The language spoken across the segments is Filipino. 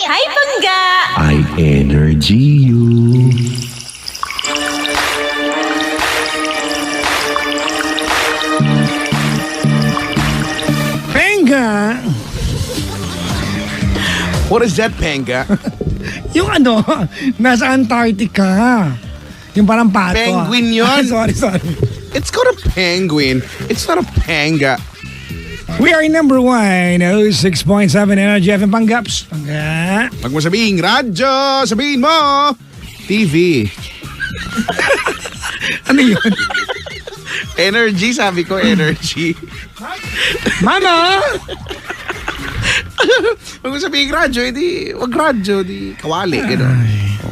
Hi, Pangga! I energy you. Pangga! What is that, Panga? Yung ano, nasa Antarctica. Yung parang pato. Penguin yun. Sorry. It's called a penguin. It's not a panga. We are number 1, 6.7 Energy FM Panggaps. Pangga. Pag mo sabihin radyo, sabihin mo TV. Ano yun? Energy, sabi ko, energy. Mama! Pag mo sabihin radyo, hindi, wag radyo, di kawali, gano'n.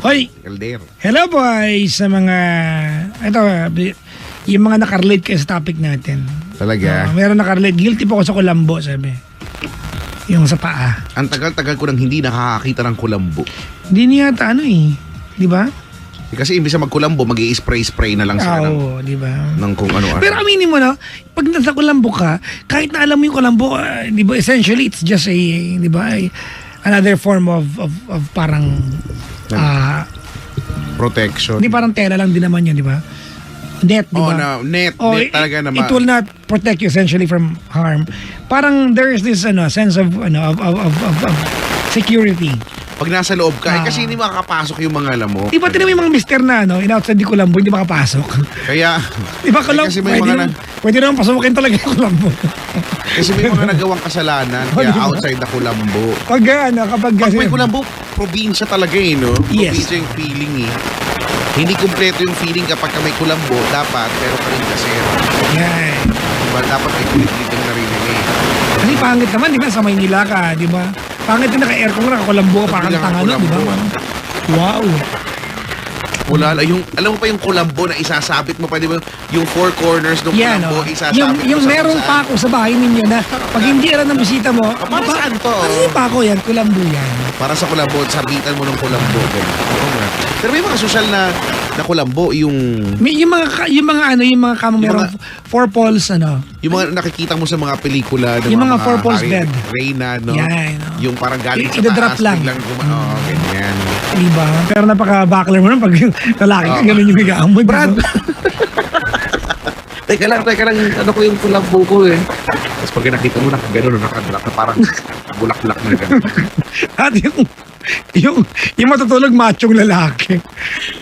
Hoy, Kaldero. hello boys sa mga, ito, yung mga nakarelate kayo sa topic natin. Talaga? Meron nakarelate. Guilty po ako sa kulambo, sabi. Yung sa paa. Ang tagal-tagal ko nang hindi nakakakita ng kulambo. Hindi niya yata ano eh. Di ba? Kasi imbis na magkulambo, mag-i-spray-spray na lang sila Oo, di ba? ng kung ano-ano. Pero aminin mo no, pag nasa kulambo ka, kahit na alam mo yung kulambo, di ba, essentially it's just a, di ba, another form of parang, protection. hindi parang tela lang din naman yun, di ba? Net, di Oh, ba? no, net talaga naman. It will not protect you essentially from harm. Parang there is this sense of security. Pag nasa loob ka, kasi hindi makakapasok yung mga lamok. Di ba tinawin yung mga mister na in-outside di kulambo, hindi makapasok? Kaya, Di ba kulambo? kasi may mga Pwede naman pasukin talaga yung kulambo. kasi may mga nagawang kasalanan, kaya outside na kulambo. Pag kapag Pag may kulambo, probinsya talaga no? Yes. Probinsya yung feeling Hindi kumpleto yung feeling kapag may kulambo, dapat meron ka rin kasero. yan. Diba? Dapat may kulit-kulit yung narinig Kasi pangit naman, di ba? Sa Maynila ka, di ba? Pangit yung naka-aircon ka, nakakulambo ka, parang tanga no, di ba? Wow. Wala, alam mo pa yung kulambo na isasabit mo pa, di ba? Yung four corners ng Yan, kulambo, oh. isasabit Yung mo sa meron kung pa ako sa bahay ninyo na pag hindi alam ng bisita mo, para saan to? Ano yung pako yan? Kulambo yan. Para sa kulambo, sabitan mo ng kulambo. Oo nga. Pero may mga social na kulambo, yung Yung mga kamo merong four poles, yung mga nakikita mo sa mga pelikula ng Yung mga four poles bed. Reyna, no? Yan, Yung parang galing sa Ida-drop taas, lang. biglang ganyan. Diba? Pero napaka-backler mo nun pag yung lalaki ka, ganun yung higaan mo. Brad! Diba? Teka lang, ano ko yung kulambo ko eh. Tapos pag nakita mo, gano'n, nakadrop na parang bulak-bulak na gano'n. At yung matutulog machong lalaki.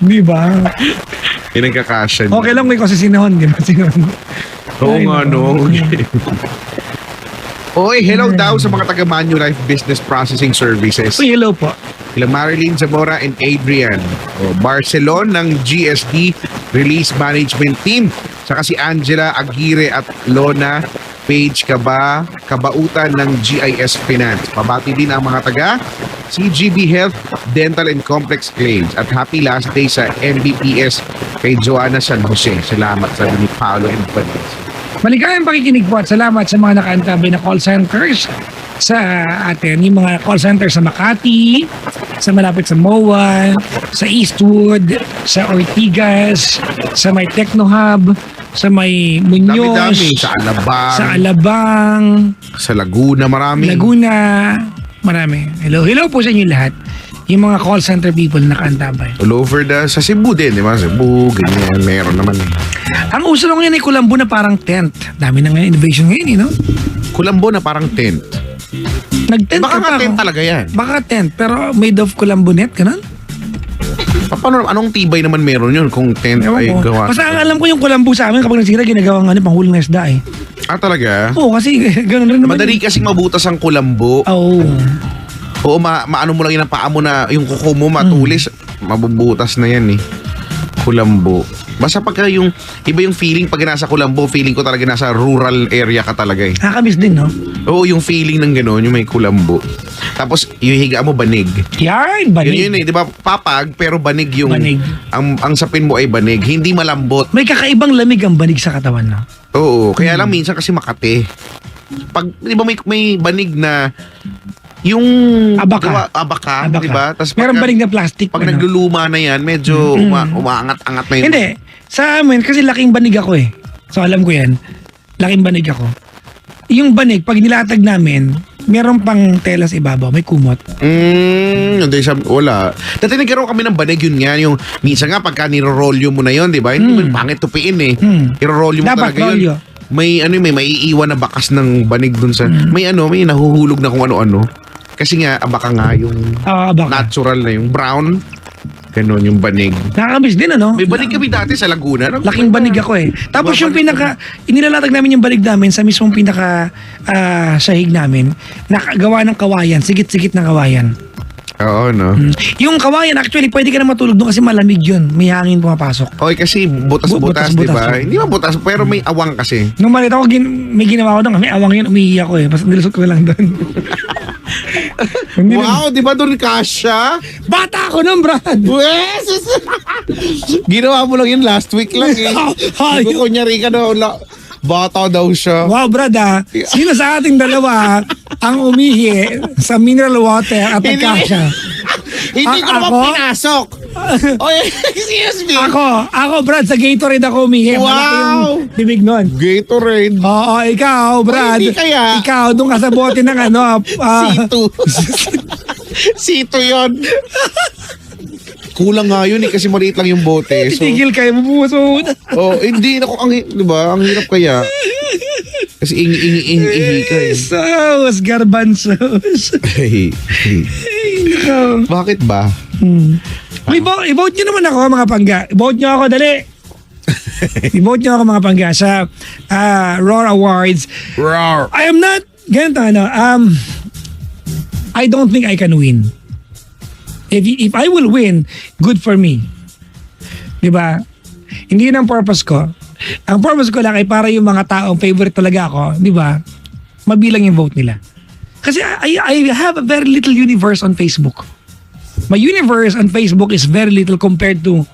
Diba? Yung nagkakasya. Okay lang may kasi sinahon, di ba? Sinahon. Oo nga, no. Oy, hello daw sa mga taga Manulife Business Processing Services. Uy, hello po. Sila Marilyn Zamora and Adrian. Barcelona ng GSD Release Management Team. Saka si Angela Aguirre at Lona Page Kabautan ng GIS Finance. Pabati din ang mga taga CGB Health, Dental and Complex Claims. At happy last day sa MBPS kay Joanna San Jose. Salamat sa ni Paolo and Vanessa. Maligayang pakikinig po at salamat sa mga nakaantabay na call centers sa atin. Yung mga call center sa Makati, sa malapit sa MOA, sa Eastwood, sa Ortigas, sa may Techno Hub, sa may Muñoz, Dami-dami. Sa Alabang. sa Alabang, Sa Laguna, marami. Laguna, marami. Hello po sa inyo lahat. Yung mga call center people na nakaantabay. All over sa Cebu din, di ba? Cebu, ganyan. Meron naman eh. Ang uso lang ngayon ay kulambo na parang tent. Dami na ngayon innovation ngayon, no? Kulambo na parang tent. Nag-tent Baka ka nga pa tent ako. talaga yan. Baka tent, pero made of kulambo net, ganun? Paano, anong tibay naman meron yun kung tent Ewan ay ko. gawa? Basta ang alam ko yung kulambo sa amin kapag nasira, ginagawang panghuli ng isda eh. Ah, talaga? Oo, kasi ganun rin naman. Madali kasing mabutas ang kulambo. Oo. Oo, maano mo lang yun ang paa mo na yung kuko mo matulis, mabubutas na yan eh. Kulambo. Basta pagka yung, iba yung feeling pag nasa kulambo, feeling ko talaga nasa rural area ka talaga eh. Nakakamiss din, no? Oo, yung feeling ng gano'n, yung may kulambo. Tapos, yung higa mo banig. Yan, banig. Yun eh, di ba? Papag, pero banig yung... Banig. Ang sapin mo ay banig, hindi malambot. May kakaibang lamig ang banig sa katawan, no? Oo, kaya lang minsan kasi makate. Pag, di ba may banig na yung Abaka. abaka, di ba? Tas Meron banig na plastic. pag nagluluma na yan, medyo umaangat-angat na yun. Hindi. Sa amin, kasi laking banig ako eh. So alam ko yan. Laking banig ako. Yung banig, pag nilatag namin, meron pang tela sa ibabaw, may kumot. Hindi siya, wala. Dati nagkaroon kami ng banig, yun nga, yung minsan nga pagka niro-rolyo mo na yun, di ba? Hindi mo pangit tupiin eh. I-rolyo mo Dapat talaga rolyo. yun. May maiiwan na bakas ng banig dun sa, may nahuhulog na kung ano-ano. Kasi nga, baka nga yung Baka. natural na yung brown. Ganon yung banig. Nakakamiss din, ano? May banig kami dati sa Laguna. Laking banig ako eh. Tapos yung inilalatag namin yung banig namin sa mismong sahig namin, nakagawa ng kawayan, sigit-sigit ng kawayan. Oo, no? Yung kawayan, actually, pwede ka na matulog doon kasi malamig yun. May hangin pumapasok. Okay, kasi butas-butas, di ba? Butas-butas. Hindi ba butas, pero may awang kasi. Nung malit ako, may ginawa ko doon, may awang yun, umiiyak ako eh. Basta nilusot ko lang doon. Wow, di ba doon kasha? Bata ako nun, Brad! Yes! Ginawa mo lang yun last week lang eh. Hindi ko kunyari ka na bata daw siya. Wow, Brad sino sa ating dalawa ang umihi sa mineral water at nagkasya? Hindi ko naman Ako? pinasok. Oy, excuse me. Ako, Brad, sa Gatorade ako umihi. Wow! Malaki yung bibig nun. Gatorade. Oo, ikaw, Brad. hindi kaya. Ikaw, doon ka sa bote ng C2. C2 yun. Kulang nga yun eh, kasi maliit lang yung bote. So, Tigil kayo, mabuso. hindi ako, di ba? Ang hirap kaya. Kasi ingi ka eh. Sauce, garbanzos. Hey. Ikaw. Bakit ba? I-vote nyo naman ako, mga pangga. I-vote nyo ako, dali. I-vote nyo ako, mga pangga, sa Roar Awards. Roar. I am not, ganito, I don't think I can win. If I will win, good for me. Diba? Hindi yun ang purpose ko. Ang purpose ko lang ay para yung mga taong favorite talaga ako, di ba? Mabilang yung vote nila. Kasi I have a very little universe on Facebook. My universe on Facebook is very little compared to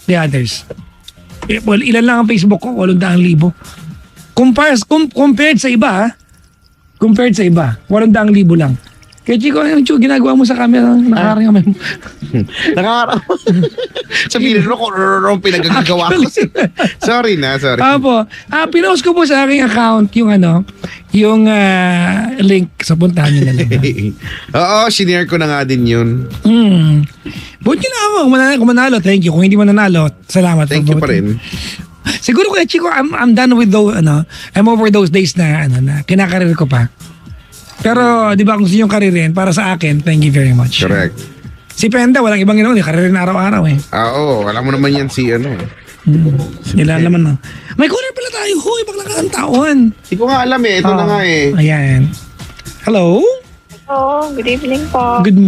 the others. Well, ilan lang ang Facebook ko? 800,000. Compared sa iba, 800,000 lang. Kaya Chico, yung ginagawa mo sa camera, nakakarang kami. Nakakaraw. Sabihin mo kung pinagagawa ko. Sorry. Apo, pinost ko po sa aking account yung link sa puntahan nyo na lang. Oo, sinare ko na nga din yun. Vote nyo na ako. Kung manalo, thank you. Kung hindi mo nanalo, salamat. Thank you pa rin. Siguro kuya Chico, I'm done with those, I'm over those days na kinakarir ko pa. Pero, di ba, kung gusto yung karirin, para sa akin, thank you very much. Correct. Si Penda, walang ibang ginawa, karirin araw-araw eh. Oo, alam mo naman yan si Nila naman na. May caller pala tayo. Huy, bakla ka ng taon. Hindi ko nga alam eh. Ito na nga eh. Ayan. Hello? Hello, good evening po. Good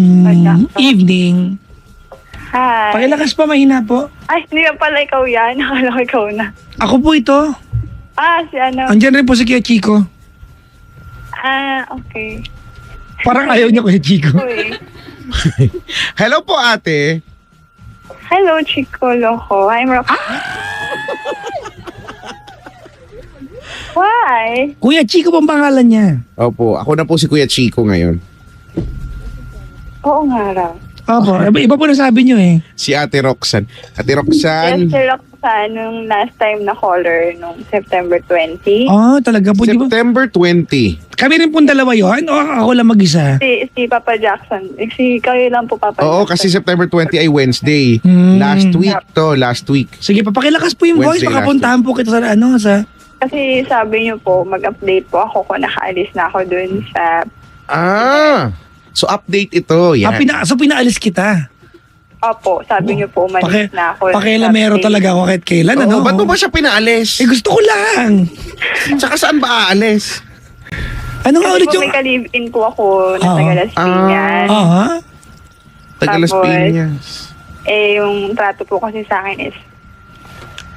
evening. Hi. Pakilakas pa, mahina po. Ay, hindi ka pala ikaw yan. Nakala ko ikaw na. Ako po ito. Si ano? Andyan rin po si Kuya Chico. Okay. Parang ayaw niya Kuya Chico. Uy. Hello po ate. Hello, Chico Loco. I'm Rock. Why? Kuya Chico pang pangalan niya. Opo, ako na po si Kuya Chico ngayon. Oo nga raw. Opo, iba po nasabi niyo eh. Si Ate Roxanne. Ate Yes, Roxanne. si Roxanne, nung last time na caller, nung September 20. Talaga po, di ba? September 20. Kami rin pong dalawa yun o ako lang mag-isa? Si Papa Jackson. Si kayo lang po, Papa Oo, Jackson. kasi September 20 ay Wednesday. Last week. Sige, papakilakas po yung voice. Wednesday, Makapuntahan po kita sa Kasi sabi niyo po, mag-update po ako kung nakaalis na ako dun sa... So update ito. Yan. So pinaalis kita. Opo, sabi niyo po, umalis na ako. Pakilamero talaga ako kahit kailan. Ba't mo ba siya pinaalis? Gusto ko lang. Tsaka saan ba aalis? Ano nga Kasi ulit po yung... may ka-live-in po ako na taga Las Piñas. Taga Las Tapos, Piñas. Yung trato po kasi sa akin is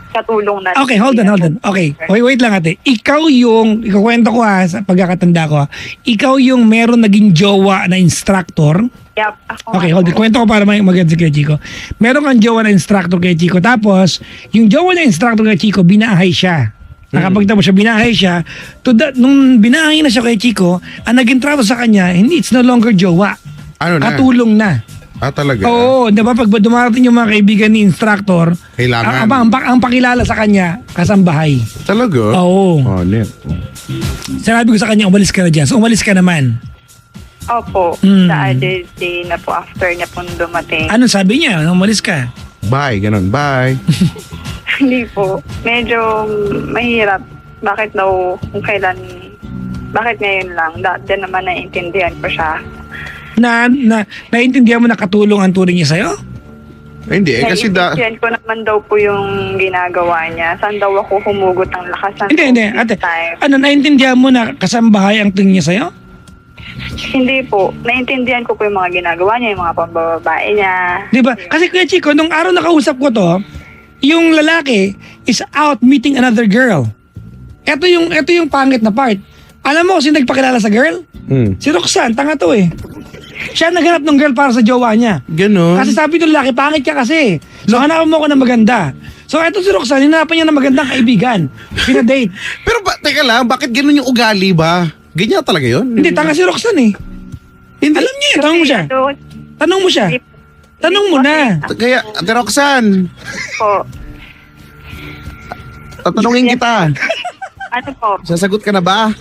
katulong na. Okay, hold on. Okay, wait lang ate. Ikukwento ko sa pagkakatanda ko ikaw yung meron naging jowa na instructor. Yep, ako. Okay, hold on. Kwento ko para maganda si Kuya Chico. Meron kang jowa na instructor kay Chico. Tapos, yung jowa na instructor kay Chico, binahay siya. Nakapagtapos siya, binahay siya. Nung binahay na siya kay Chico, ang naging trato sa kanya, it's no longer jowa. Ano na? Katulong na. Talaga? Oo, di ba pag dumarating yung mga kaibigan ni instructor, Kailangan. ang pakilala sa kanya, kasambahay. Talaga? Oo. Net. Sinabi ko sa kanya, umalis ka na dyan. So umalis ka naman. Opo, Hmm. sa other day na po after niya po dumating. Anong sabi niya nung umalis ka? Bye, ganun, bye. Hindi po. Medyo mahirap. Bakit daw kung kailan, bakit ngayon lang? Dati naman naiintindihan ko siya. Naintindihan mo na katulong ang turing niya sa'yo? Hindi, kasi Naiintindihan ko naman daw po yung ginagawa niya. Saan daw ako humugot ng lakas? Hindi. Ate, naintindihan mo na kasambahay ang turing niya sa'yo? Hindi po. Naiintindihan ko po yung mga ginagawa niya, yung mga pambababae niya. Di ba? Kasi Kuya Chico, nung araw na kausap ko to, yung lalaki is out meeting another girl. Ito yung pangit na part. Alam mo kung sino nagpakilala sa girl? Si Roxanne, tanga to eh. Siya naghanap ng girl para sa jowa niya. Ganun. Kasi sabi ng lalaki, pangit ka kasi. So hanapan mo ako ng maganda. So eto si Roxanne, hinapan niya ng magandang kaibigan. Pinadate. Pero teka lang, bakit ganun yung ugali ba? Ganyan talaga yun? Hindi, tanga si Roxanne eh. Hindi. Alam niya, tanong mo siya. Tanong mo siya. Tanong mo na. Kaya, Ate Roxanne, Po. tatanungin kita. Ano po? Sasagot ka na ba?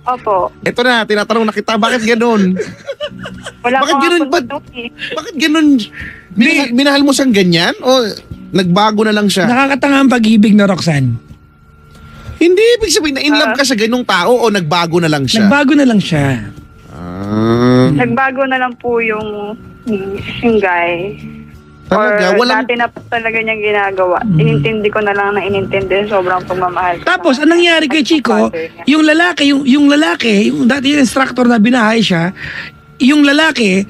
Opo. Ito na, tinatanong na kita, bakit ganun? Wala Bakit ko nga ganun po ba? tanong eh. Bakit ganun? Minahal mo siyang ganyan? O nagbago na lang siya? Nakakatanga ang pag-ibig na Roxanne. Hindi, ibig sabihin na in love ka sa ganung tao o nagbago na lang siya? Nagbago na lang siya. Nagbago na lang po yung guy. Talaga? Or Walang... dati na po talaga niyang ginagawa. Inintindi ko na lang na inintindi. Sobrang pagmamahal. ko Tapos, sa- anong nangyari kay Chico, father niya. yung lalaki, yung dati yung instructor na binahay siya, yung lalaki,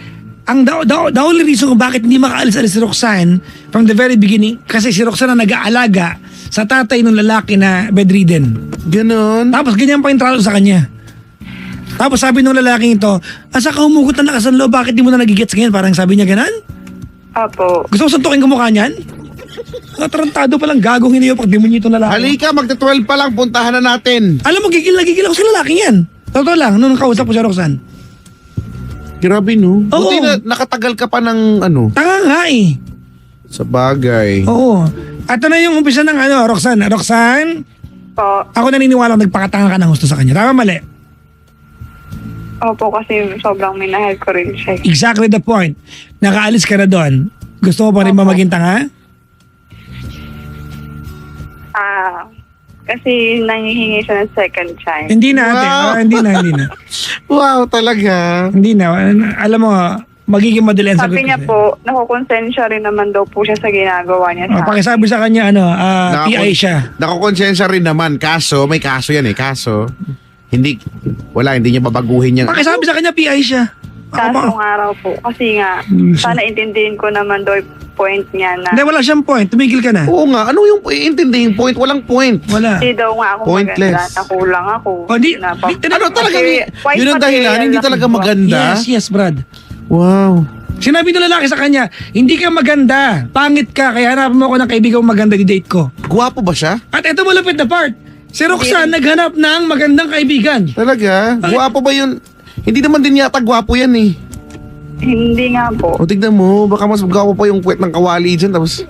ang the only reason kung bakit hindi makaalis-alis si Roxanne from the very beginning, kasi si Roxanne ang nag-aalaga sa tatay ng lalaki na bedridden. Ganon? Tapos ganyan pa yung trato sa kanya. Tapos sabi ng lalaking ito, asa ka humugot na lakas ng loob, bakit di mo na nagigets ngayon? Parang sabi niya ganon. Opo. Gusto mo suntukin ko mukha niyan? Tarantado palang gagong hiniyo pag di mo niyo itong lalaki. Halika, magta-12 pa lang, puntahan na natin. Alam mo, gigil ako sa lalaking yan. Totoo lang, nung kausap ko si Roxanne. Grabe no? Oo. Buti na nakatagal ka pa ng ano, Tanga nga eh. sa bagay. Oo. At ito na yung umpisa ng Roxanne. Roxanne, Po. ako naniniwala nagpakatanga ka ng gusto sa kanya. Tama mali? Opo, kasi sobrang minahal ko rin siya. Exactly the point. Nakaalis ka na doon. Gusto mo pa rin ba Opo. maging tanga? Kasi nangihingi siya ng second chance. Hindi na ate. Wow. Hindi na. Wow, talaga. Hindi na. Alam mo, magiging madali ang sagot. Sabi niya po, nakukonsensya rin naman daw po siya sa ginagawa niya sa Pakisabi sa kanya, PI siya. Nakukonsensya rin naman, kaso, may kaso yan eh, kaso. Hindi niya babaguhin yan. Pakisabi sa kanya, PI siya. Kasong araw po. Kasi nga, sana intindihin ko naman daw yung point niya na Hindi, wala siyang point. Tumigil ka na. Oo nga, ano yung intindihin point? Walang point. Wala. hindi daw nga ako Pointless. maganda. Nakulang ako. O, di- Ano talaga, White yun ang dahilan, material hindi lang talaga po. maganda. Yes, Brad. Wow. Sinabi ng lalaki sa kanya, hindi ka maganda. Pangit ka, kaya hanapan mo ako ng kaibigan mo maganda di date ko. Guwapo ba siya? At ito malapit na part. Si Roxanne naghanap ng magandang kaibigan. Talaga? Guwapo ba yun? Hindi naman din yata guwapo yan eh. Hindi nga po. O tignan mo, baka mas guwapo pa yung puwet ng kawali dyan, tapos...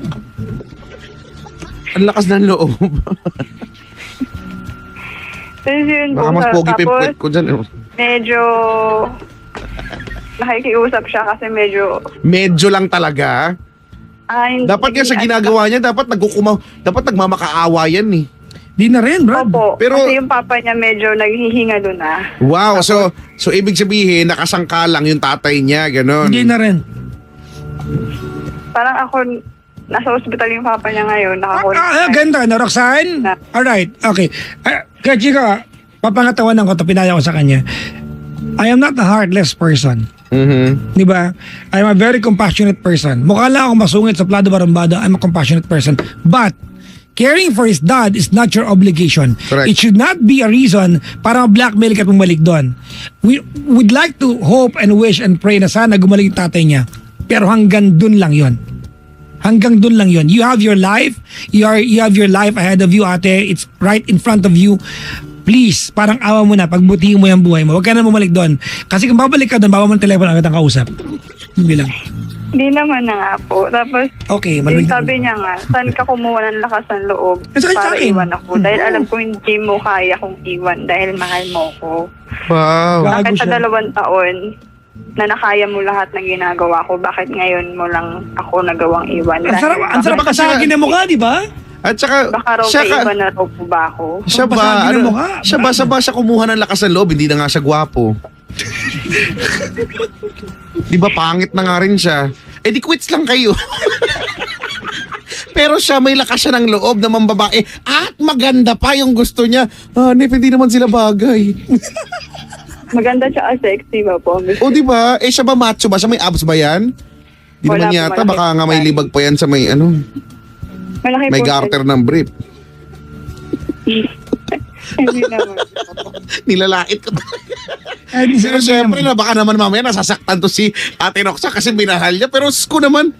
Ang lakas ng loob. Tapos yun po. Baka mas pogi pa yung Tapos puwet ko dyan. medyo nakikiusap siya kasi medyo Medyo lang talaga. hindi Dapat nga sa ginagawa niya, dapat nagmamakaawa yan eh. Di na rin, Brad. Opo, Pero- kasi yung papa niya medyo naghihingalo na. Wow, so ibig sabihin, nakasangka lang yung tatay niya, gano'n. Hindi na rin. Parang ako, nasa ospital yung papa niya ngayon, Ganda na, Roxanne. Alright, okay. Kaya Chico, papangatawanan ko ito, pinaya ko sa kanya. I am not a heartless person. Mhm. Di ba? I am a very compassionate person. Mukha lang ako masungit sa plado barumbado. I'm a compassionate person. But, caring for his dad is not your obligation. Correct. It should not be a reason para ma-blackmail ka at bumalik doon. We would like to hope and wish and pray na sana gumaling yung tatay niya. Pero hanggang dun lang yon. Hanggang dun lang yon. You have your life. You have your life ahead of you, ate. It's right in front of you. Please, parang awa mo na, pagbutihin mo yung buhay mo. Huwag ka na bumalik doon. Kasi kung babalik ka doon, bawa mo ng telepono agad ang kausap. Hindi lang. Hindi naman na nga po. Tapos, Okay, yung malamig na. sabi niya nga, saan ka kumuha ng lakas ng loob Sa para akin. iwan ako? Dahil alam ko hindi mo kaya kong iwan dahil mahal mo ko. Wow. Gago Bakit sa siya. 2 taon, na nakaya mo lahat ng ginagawa ko, bakit ngayon mo lang ako nagawang iwan? Ang sarap makasagin na mukha, di ba? At saka, Baka raw siya, kay iba na raw po ba ako? siya ba, Pasagin ng ano, mukha, siya ba, sa kumuha ng lakas ng loob, hindi na nga siya gwapo. Di ba, pangit na nga rin siya. Eh di quits lang kayo. Pero siya, may lakas siya ng loob na mambabae. At maganda pa yung gusto niya. Hanip, hindi naman sila bagay. Maganda siya, sexy ba po? O di ba? Eh siya ba macho ba? Siya may abs ba yan? Di Wala naman po, yata. malaki Baka po nga may yan. libag pa yan sa may ano. Malaki May po garter ng brief. Hindi naman. Nilalait ko. Ay, di Pero syempre na baka naman mamaya nasasaktan to si Ate Roxanne kasi minahal niya. Pero ko naman,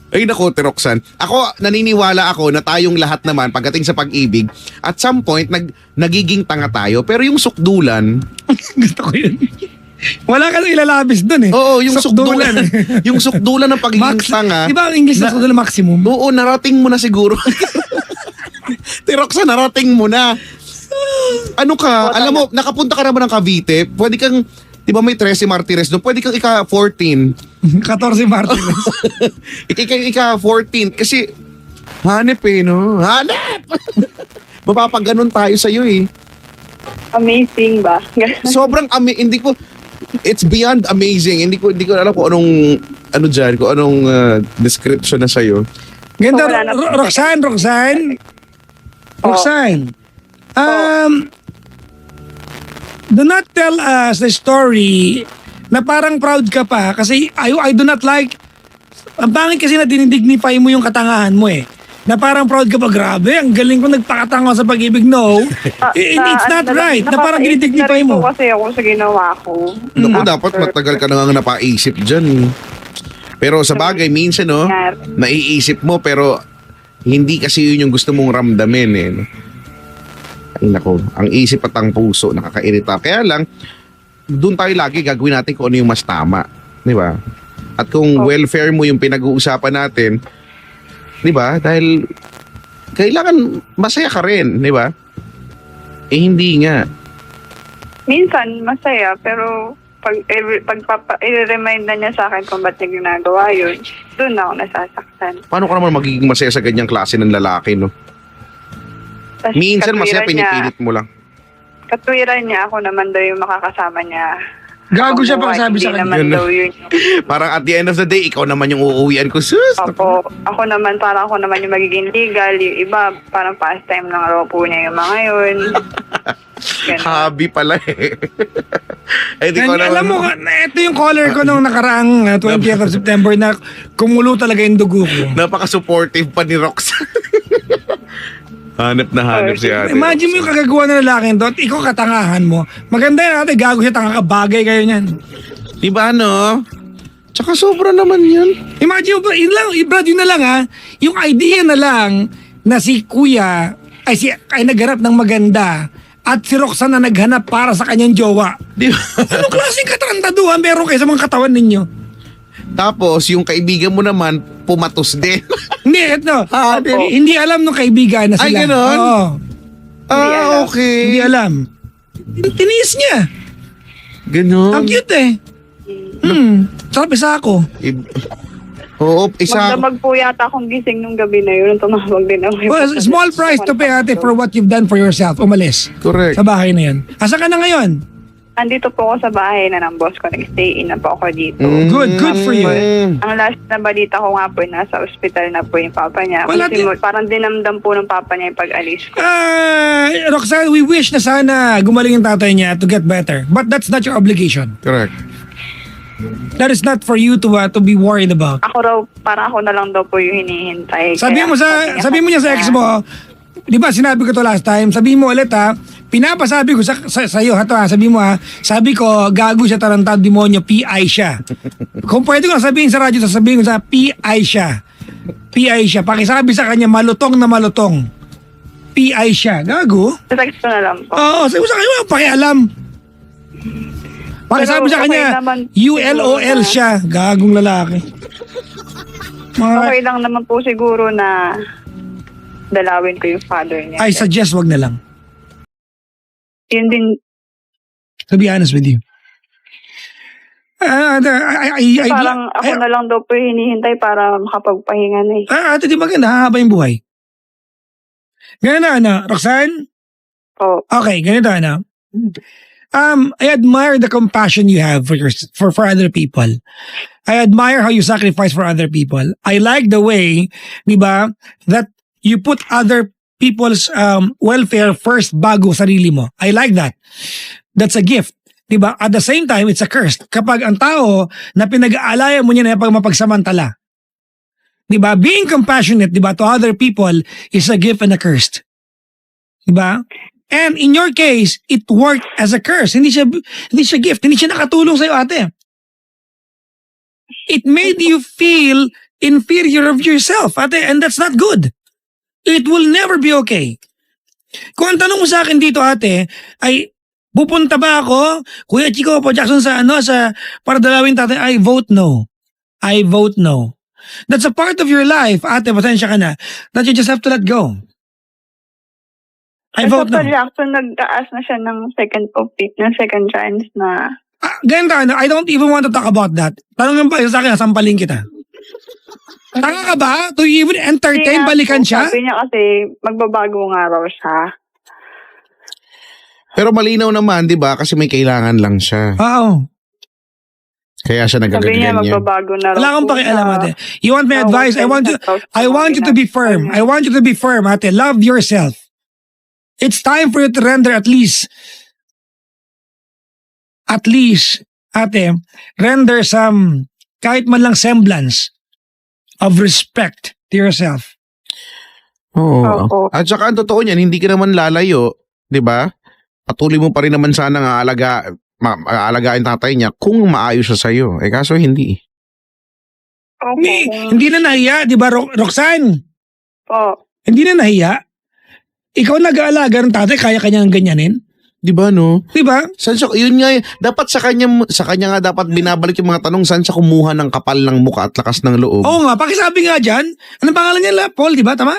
ay nako, Ate Roxanne. Ako, naniniwala ako na tayong lahat naman pagdating sa pag-ibig, at some point, nagiging tanga tayo. Pero yung sukdulan, Gusto ko yun. Wala ka nang ilalabis dun eh. oo, yung Sukdulan. sukdulan. Yung sukdulan ng pagiging tanga. Di ba ang English na sukdulan maximum? Oo, narating mo na siguro. Ate Roxanne, narating mo na. Ano ka, alam mo, nakapunta ka naman ng Cavite, pwede kang, di ba may 13 Martires doon, pwede kang ika-14. 14 Martinez. Ika-14, kasi, hanep eh, no? Hanep! Mapapaganon tayo sa'yo eh. Amazing ba? Sobrang, hindi ko, it's beyond amazing. Hindi ko alam kung anong, ano dyan, kung anong description na sa'yo. Ganda, Wala na po. Roxanne. Do not tell us the story na parang proud ka pa kasi I do not like, ang pangit kasi na dinidignify mo yung katangahan mo eh. Na parang proud ka pa, grabe, ang galing ko nagpakatanga sa pag-ibig. No, it's not right. Na parang dinidignify mo. Kasi ako sa ginawa ko. Naku, dapat matagal ka na nga napaisip dyan. Pero sa bagay, minsan, no, naiisip mo, pero hindi kasi yun yung gusto mong ramdamin, eh. No? Ay, nako, ang isip at ang puso, nakakairita. Kaya lang, doon tayo lagi gagawin natin kung ano yung mas tama. Di ba? At kung welfare mo yung pinag-uusapan natin, di ba? Dahil kailangan masaya ka rin, di ba? Eh, hindi nga. Minsan, masaya, pero pag i-remind na niya sa akin kung ba't niya ginagawa yun, doon na ako nasasaktan. Paano ka naman magiging masaya sa ganyang klase ng lalaki, no? Tas Minsan masaya, katwiran niya- pinipilit mo lang. Katwiran niya, ako naman daw yung makakasama niya. Gago siya pang sabi sa Hindi kanya. naman Yun. daw yun. Parang at the end of the day, ikaw naman yung uuwian ko. Sus! Ako naman, parang ako naman yung magiging legal. Yung iba, parang pastime lang raw po niya yung mga yun. Ganun. Hobby pala eh. Eh, di ko Alam mo, naman. ito yung caller ko nung nakaraang 20th of September na kumulo talaga yung dugo ko. Napaka-supportive pa ni Roxanne. Hanap na hanap si ate. Imagine mo yung kagagawa ng lalaki doon, ikaw katangahan mo. Maganda yan ate, gago siya, tanga ka, bagay kayo niyan. Di ba no? Tsaka sobra naman yan. Imagine mo, yun lang, Brad, yun na lang ha, yung idea na lang na si kuya ay naghanap ng maganda at si Roxanne na naghanap para sa kanyang jowa. Di ba? Anong klaseng katarantaduhan meron kayo sa mga katawan ninyo? Tapos, yung kaibigan mo naman, pumatos din. Hindi, ito. Opo. Hindi alam nung kaibigan na Ay, sila. ganon? Oo. Ah, okay. Hindi alam. Tiniis niya. Ganon. Ang cute eh. Sarap isa ako. Oo, isa. Magdamag po yata akong gising nung gabi na yun. Tumawag din ako. Well, small price to pay ate for what you've done for yourself. Umalis. Correct. Sa bahay na yan. Asa ka na ngayon? Andito po ako sa bahay na ng boss ko. Nag-stay in na po ako dito. Good for you. Ang last na balita ko nga po, nasa ospital na po yung papa niya. Wala Kasi parang dinamdam po ng papa niya yung pag-alis ko. Roxanne, we wish na sana gumaling yung tatay niya to get better. But that's not your obligation. Correct. That is not for you to be worried about. Ako raw, parang ako na lang daw po yung hinihintay. Sabi mo niya sa ex mo, di ba sinabi ko to last time, sabi mo ulit ha, pinapasabi ko sa iyo ha, sabi mo ha, sabi ko gago siya, tarantado, demonyo, PI siya. Kung pwede ko sabihin sa radyo, sasabihin ko sa PI siya. PI siya. Pakisabi sa kanya, malutong na malutong. PI siya. Gago? Sa text ko na lang po. Oo, sabi ko sa kanya, pakialam. Pakisabi sa Pero kanya, okay naman ULOL siguro na- siya. Gagong lalaki. Okay lang naman po siguro na dalawin ko yung father niya. I suggest wag na lang. Yun din, To be honest with you. Parang ako na lang daw po hinihintay para makapagpahinga na eh. Ate, di maganda, hahaba yung buhay. Ganito, Roxanne? Oh, Okay, ganito, I admire the compassion you have for other people. I admire how you sacrifice for other people. I like the way, di ba, that you put other people's welfare first bago sarili mo. I like that. That's a gift. Diba? At the same time, it's a curse. Kapag ang tao na pinag-aalayan mo niya na pag mapagsamantala. Diba? Being compassionate, diba, to other people is a gift and a curse. Diba? And in your case, it worked as a curse. Hindi siya gift. Hindi siya nakatulong sa'yo, ate. It made you feel inferior of yourself, ate, and that's not good. It will never be okay. Kung ang tanong mo sa akin dito, ate, ay pupunta ba ako, Kuya Chico po Jackson, sa para dalawin tatay? I vote no. I vote no. That's a part of your life, ate, pasensya ka na, that you just have to let go. I vote no. Sa Jackson, nagtaas na siya ng second chance na. Ganito, I don't even want to talk about that. Tanongin pa sa akin, sampalin kita. Tanga ka ba? To even entertain, balikan siya? Sabi niya kasi, magbabago nga raw siya. Pero malinaw naman, di ba? Kasi may kailangan lang siya. Oo. Kaya siya Sabi niya, nagaganyan. magbabago na raw. Wala akong pakialam, ate. You want my advice? I want you to be firm. I want you to be firm, ate. Love yourself. It's time for you to render at least, ate, render some, kahit man lang semblance of respect to yourself. Oo. Oo. At saka ang totoo niyan, hindi ka naman lalayo, di ba? Patuloy mo pa rin naman sana ng aalagaan tatay niya kung maayos siya sa'yo. Eh kaso hindi. Hindi na nahiya, di ba, Roxanne? Po. Hindi na nahiya. Ikaw nag-aalaga ng tatay, kaya kanya ng ganyanin? Di ba, no? Di ba? Saan siya, yun nga, dapat sa kanya nga dapat binabalik yung mga tanong, saan siya kumuha ng kapal ng muka at lakas ng loob? Oo nga, pakisabi nga dyan. Anong pangalan niya? Paul, di ba? Tama?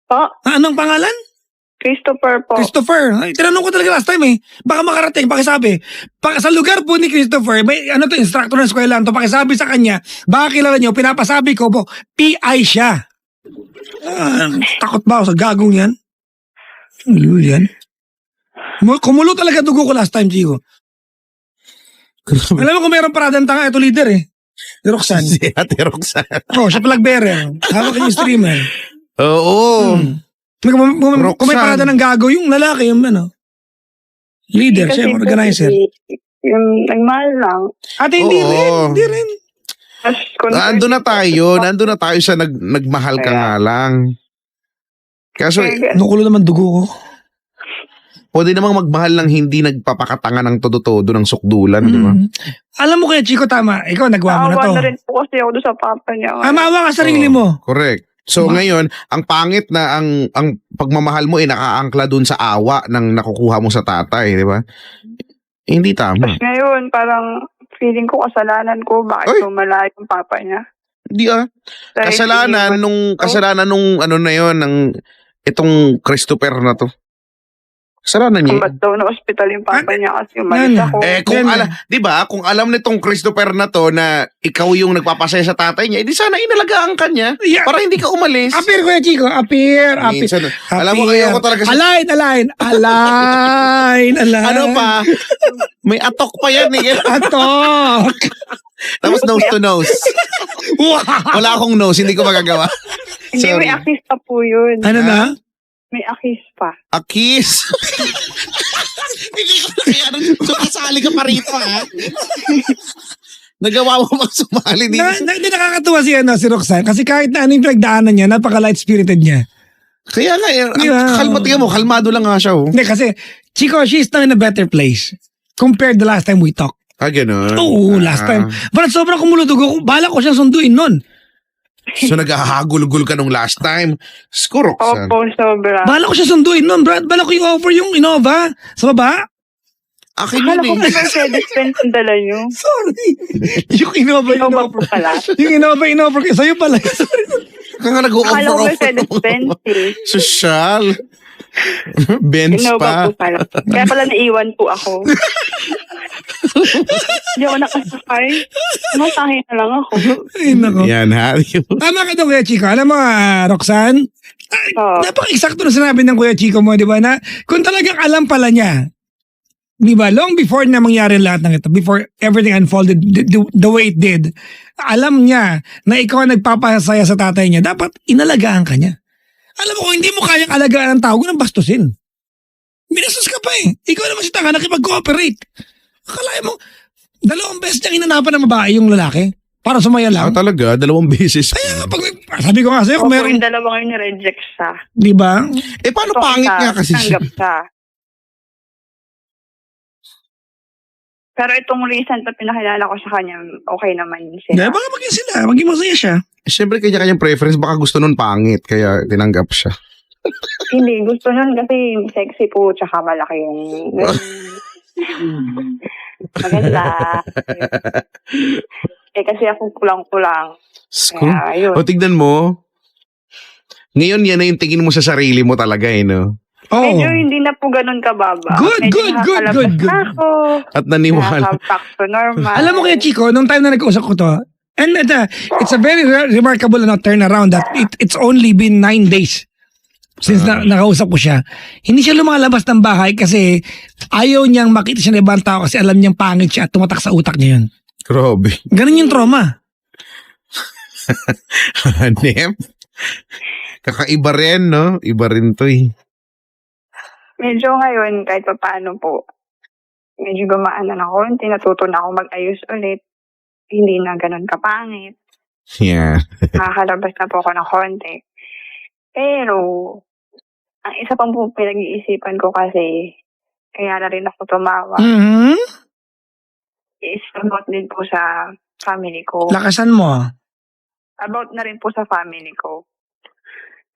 Po. Anong pangalan? Christopher po. Christopher. Ay, tinanong ko talaga last time eh. Baka makarating, pakisabi. Sa lugar po ni Christopher, may instructor ng eskwela to, pakisabi sa kanya, baka kilala niyo, pinapasabi ko po, PI siya. Takot ba ako sa gagong yan? Ano yan? Kumulo talaga dugo ko last time, Chico. Alam mo kung meron paradang tanga, ito leader eh. Si Roxanne. Si Ate Roxanne. Oh, siya flag bearer. Hawak yung streamer. Oo. Kung may parada ng gago, yung lalaki, yung leader, Kasi siya, po, organizer. yung nagmahal lang. Ate, hindi Oo. rin, hindi rin. Nandun na tayo sa nagmahal ka nga lang. Kaso, Nukulo naman dugo ko. pwede namang magmahal lang hindi nagpapakatanga ng todo-todo ng sukdulan, di ba? Alam mo kaya, Chico, tama. Ikaw, nagawa mo na to. Naawa na rin po kasi ako doon sa papa niya. Maawa ka sarili mo. Correct. So ngayon, ang pangit na ang pagmamahal mo ay nakaangkla dun sa awa ng nakukuha mo sa tatay, di ba? Hindi tama. Tapos ngayon, parang feeling ko kasalanan ko. Bakit lumala yung papa niya? Hindi Dahil Kasalanan nung ano na yon ng itong Christopher na to. Kasalanan niya. Ba't daw na hospital yung papa niya kasi umalis ako. Kung di ba, kung alam nitong Christopher na to na ikaw yung nagpapasaya sa tatay niya, edi sana inalagaan ka niya para hindi ka umalis. Appear, Kuya Chico. Appear. Minsan, alam mo, ayaw ko talaga Align. Ano pa? May atok pa yan eh. Atok. Tapos nose to nose. Wala akong nose, hindi ko magagawa. Hindi, may akis pa po yun. Ano na? May akis pa. A kiss? Hindi ko na kaya sumasali ka pa rito, ha? Nagawa mo bang sumali dito? Hindi nakakatuwa si Roxanne kasi kahit na anong pinagdaanan niya, napaka-light-spirited niya. Kaya nga, kalmado lang nga siya, oh. Hindi kasi, Chico, she's now in a better place compared the last time we talked. Ganun. Oo, last time. But sobrang kumulutog ako. Bala ko siyang sunduin nun. So naghahagul-gul ka nung last time. Siguro, Roxanne. Opo, sobra. Bala ko siya sunduin nun, Brad. Bala ko yung offer yung Innova sa baba. Akin Akala ko yun pa Mercedes-Benz ang dala nyo. Sorry. Yung Innova po pala. Yung Innova ko. Sa'yo pala. Sorry. Kaya nga Akala ko nag-o-offer. Mercedes-Benz eh. Social. Benz Innova pa. po pala. Kaya pala naiwan po ako. Hindi ako nakasakay. Matahin na lang ako. Ay, nako. Yan ha. Tama ka doon, Kuya Chico. Alam mo, Roxanne, Oo. napaka-eksakto na sinabi ng Kuya Chico mo, di ba, na kung talagang alam pala niya, di ba, long before na mangyari lahat ng ito, before everything unfolded the way it did, alam niya na ikaw ang nagpapasaya sa tatay niya, dapat inalagaan ka niya. Alam mo, kung hindi mo kayang alagaan ang tao, kung bastusin. Binastos ka pa eh. Ikaw naman si tanga nakipag-cooperate. Akala mo, 2 beses niyang inanapan ng babae yung lalaki para sumaya lang. Talaga, 2 beses. Kaya nga, sabi ko nga sa'yo, kung Opo, meron, yung dalawang yun ni-reject siya. di ba? Paano Ito pangit isa, nga kasi siya? tanggap siya. Pero itong recent na pinakilala ko sa kanya, okay naman Di sila. ba maging sila, maging masaya siya. Siyempre, kanya-kanyang preference. Baka gusto nun pangit, kaya tinanggap siya. Hindi, gusto nun kasi sexy po, tsaka malaki yung... maganda. Kasi ako kulang-kulang. Sko. Kaya, yun. O, tignan mo. Ngayon, yan na yung tingin mo sa sarili mo talaga, no? Oh. Medyo hindi na po ganun kababa. Good, Medyo good, good, nakakalabas good, good. na ako. At naniwala. Nakaka-back to normal. Alam mo kaya Chico, nung time na nag-usap ko to, and it's a very remarkable turnaround that it's only been 9 days since nakausap ko siya. Hindi siya lumalabas ng bahay kasi ayaw niyang makita siya ng ibang tao kasi alam niyang pangit siya at tumatak sa utak niya yun. Grabe. Ganun yung trauma. Hanep. Kakaiba rin, no? Iba rin to eh. Medyo ngayon, kahit pa paano po, medyo gumaan na ako. Natuto na ako mag-ayos ulit. Hindi na ganun kapangit. Yeah. Nakakalabas na po ako ng konti. Pero, ang isa pang po pinag-iisipan ko kasi, kaya na rin ako tumawa, Mhm. is about din po sa family ko. Lakasan mo. About na rin po sa family ko.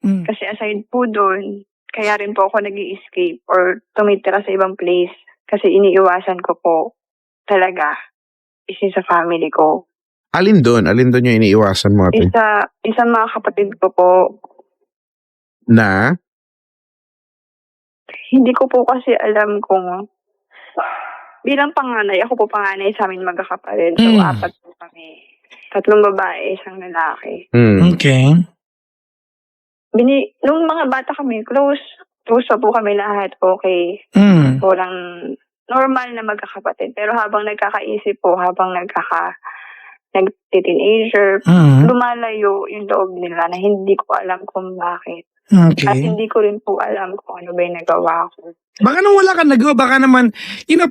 Mm. Kasi aside po doon, kaya rin po ako nag-i-escape or tumitira sa ibang place. Kasi iniiwasan ko po talaga is sa family ko. Alin doon? Alin doon yung iniiwasan mo, ate? Isa mga kapatid ko po, Na? hindi ko po kasi alam kung bilang panganay, ako po panganay sa amin magkakapatid. So, 4 po kami. 3 babae, 1 lalaki. Okay. Nung mga bata kami, close pa po kami lahat, okay. Mm. Walang normal na magkakapatid. Pero habang nagkakaisip po, habang nag-teenager, lumalayo yung loob nila na hindi ko alam kung bakit. At Okay. hindi ko rin po alam kung ano ba yung nagawa ko. Baka nung wala kang nagawa, baka naman,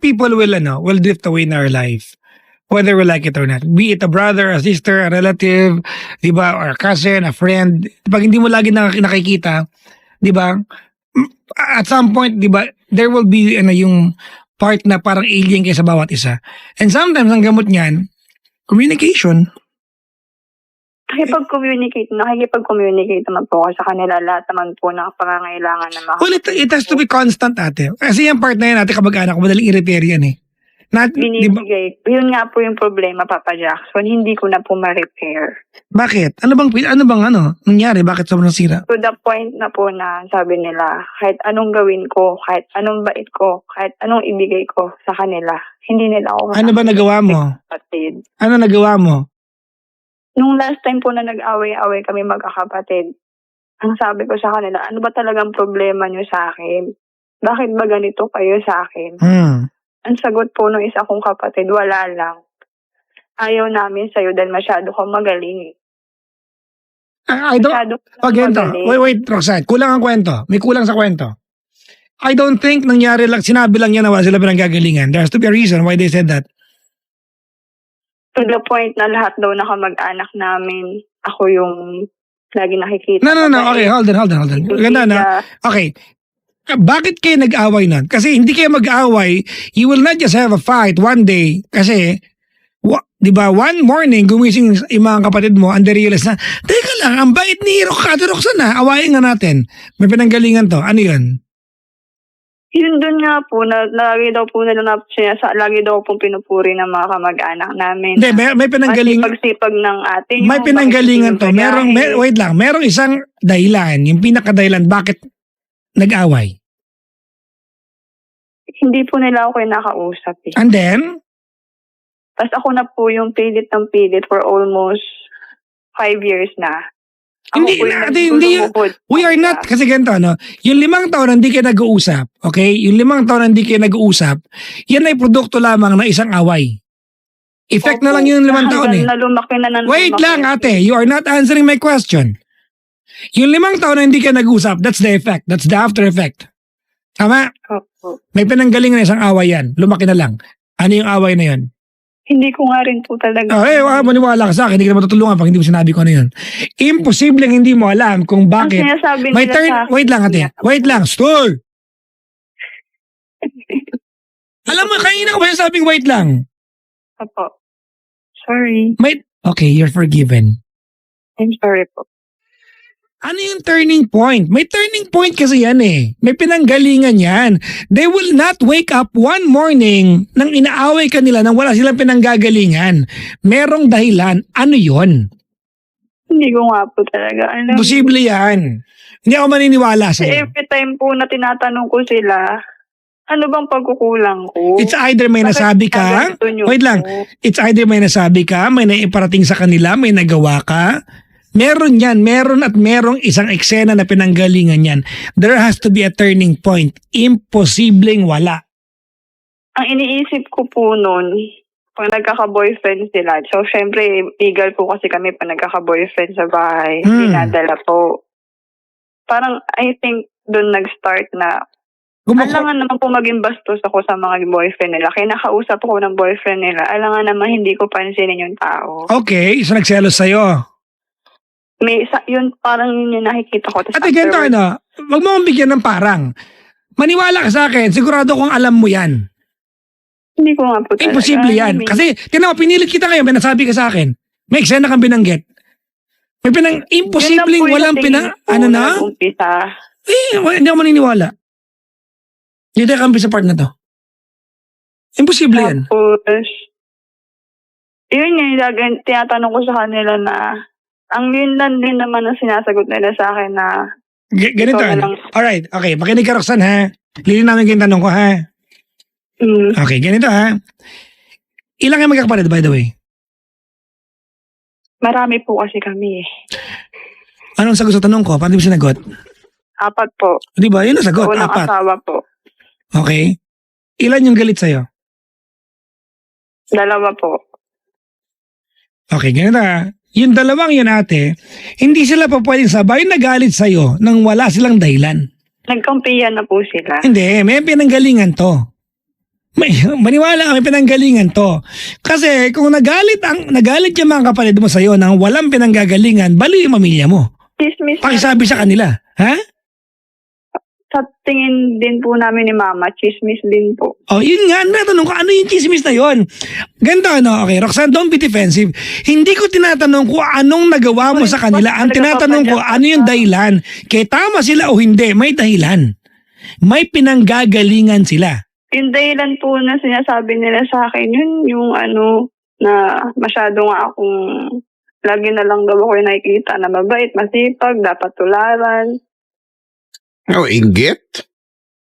people will drift away in our life. Whether we like it or not. Be it a brother, a sister, a relative, di ba, or a cousin, a friend. Pag hindi mo lagi nakikita, di ba, at some point, di ba, there will be yung part na parang alien kayo sa bawat isa. And sometimes, ang gamot niyan, communication. Nakikipag-communicate naman po ako sa kanila. Lahat naman po ng pangangailangan na Well, it has to be constant, ate. Kasi yung part na yan, ate, kamag-anak, madaling i-repair yan eh. Di ba? binibigay. Yun nga po yung problema, Papa Jackson. Hindi ko na po ma-repair. Bakit? Ano bang nangyari? Bakit sobrang sira? To the point na po na sabi nila, kahit anong gawin ko, kahit anong bait ko, kahit anong ibigay ko sa kanila, hindi nila ako Ano ba nagawa mo? kapatid. Ano nagawa mo? Nung last time po na nag-away-away kami magkakapatid, ang sabi ko sa kanila, ano ba talagang problema nyo sa akin? Bakit ba ganito kayo sa akin? Ang sagot po ng isa kong kapatid, wala lang. Ayaw namin sa'yo dahil masyado kang magaling. I don't, Masyado kang ganito. magaling. Wait, Roxanne. Kulang ang kwento. May kulang sa kwento. I don't think nangyari lang, sinabi lang niya na wala sila pinanggagalingan. There has to be a reason why they said that. To the point na lahat daw na kamag-anak namin, ako yung lagi nakikita. No. Okay, hold on. Ganda na. Okay. Bakit kayo nag-away nun? Kasi hindi kayo mag-away, you will not just have a fight one day. Kasi, di ba, one morning, gumising yung mga kapatid mo and they realize na, teka lang, ang bait ni Ate Roxanne na, awayin nga natin. May pinanggalingan to. Ano yun? Yun dun nga po, lagi daw po nila lagi daw po pinupuri ng mga kamag-anak namin. Hindi, may pinanggalingan. Masipag-sipag ng ate nyo. May pinanggalingan to. bakit Wait lang, merong isang dahilan. Yung pinakadahilan, bakit nag-away? Hindi po nila ako kinakausap eh. And then, Tapos ako na po yung pilit ng pilit for almost 5 years na. Ako Hindi, po yung hindi, naglulubukod sa we are kanila. not, kasi ganito, yung 5 taon na hindi kayo nag-uusap, okay? Yung 5 taon na hindi kayo nag-uusap, yan ay produkto lamang ng isang away. Effect na Opo, lang yung 5 taon eh. hanggang na lumaki na ng Wait lumaki. lang ate, you are not answering my question. Yung 5 taon na hindi kayo nag-usap, that's the effect, that's the after effect. Tama? Opo. May pinanggalingan na isang away yan, lumaki na lang. Ano yung away na yun? Hindi ko nga rin po talaga. Maniwala ka sa akin, hindi ka na matutulungan pag hindi mo sinabi ko ano yun. Imposibleng hindi mo alam kung Ang bakit. sinasabi May nila turn, sa akin, wait lang ate, wait lang, stall. Alam mo, kanina ko ba sabing wait lang? Opo. Sorry. Okay, you're forgiven. I'm sorry po. Ano yung turning point? May turning point kasi yan eh. May pinanggalingan yan. They will not wake up one morning nang inaaway ka nila nang wala silang pinanggagalingan. Merong dahilan. Ano yon? Hindi ko nga po talaga alam. Posible yan. Hindi ako maniniwala Kasi sa'yo. every time po na tinatanong ko sila, ano bang pagkukulang ko? It's either may Bakit nasabi ka, ganito niyo wait lang, po? it's either may nasabi ka, may naiparating sa kanila, may nagawa ka. Meron yan, meron at merong isang eksena na pinanggalingan yan. There has to be a turning point. Imposibleng wala. Ang iniisip ko po noon, pag nagkaka-boyfriend sila, so syempre, legal po kasi kami pag nagkaka-boyfriend sa bahay, dinadala po. Parang, I think, doon nag-start na, alangan naman po maging bastos ako sa mga boyfriend nila. Kaya nakausap ako ng boyfriend nila, alangan naman hindi ko pansinin yung tao. Okay, so nagselos sa'yo. Yun, parang yun yung nakikita ko. At ganito wag mo akong bigyan ng parang. Maniwala ka sa akin, sigurado kong alam mo yan. Hindi ko nga po talaga. Imposible yan. Kasi, tinan mo, pinilit kita ngayon, may nasabi ka sa akin. May eksena kang binanggit. May imposibleng walang ano na? Umpisa. Hindi ako maniniwala. Hindi tayo kampi sa part na to. Imposible yan. Tapos, yun nga, tinatanong ko sa kanila na, ang yun lang din naman ang sinasagot nila sa akin na, Ganito. ikaw na lang. Alright, okay. Makinig ka, Roxanne, ha? Lilinawin ko yung tanong ko, ha? Okay, ganito, ha? Ilang kayo magkakapatid, by the way? Marami po kasi kami eh. Anong sagot sa tanong ko? Paano mo sinagot? 4 po. Di ba? Yun ang sagot. Unang 4. asawa po. Okay. Ilan yung galit sa'yo? 2 po. Okay, ganito, ha? Yung 2 yun, ate, hindi sila pa pwedeng sabay nagalit sa'yo nang wala silang dahilan. Nagkampiyan na po sila. Hindi, may pinanggalingan to. Maniwala ka, may pinanggalingan to. Kasi kung nagalit yung mga kapatid mo sa'yo nang walang pinanggagalingan, bali yung pamilya mo. Chismis. Pakisabi sa kanila. Ha? Sa tingin din po namin ni Mama, chismis din po. Oh, yun nga, natanong ko, ano yung chismis na yun? Ganito, okay, Roxanne, don't be defensive. Hindi ko tinatanong kung anong nagawa mo sa kanila. Ang tinatanong ko, ano yung dahilan? Kaya tama sila o hindi, may dahilan. May pinanggagalingan sila. Yung dahilan po na sinasabi nila sa akin, yun yung na masyado nga akong, lagi na lang daw ako yung nakikita na mabait, masipag, dapat tularan. Oh, inggit?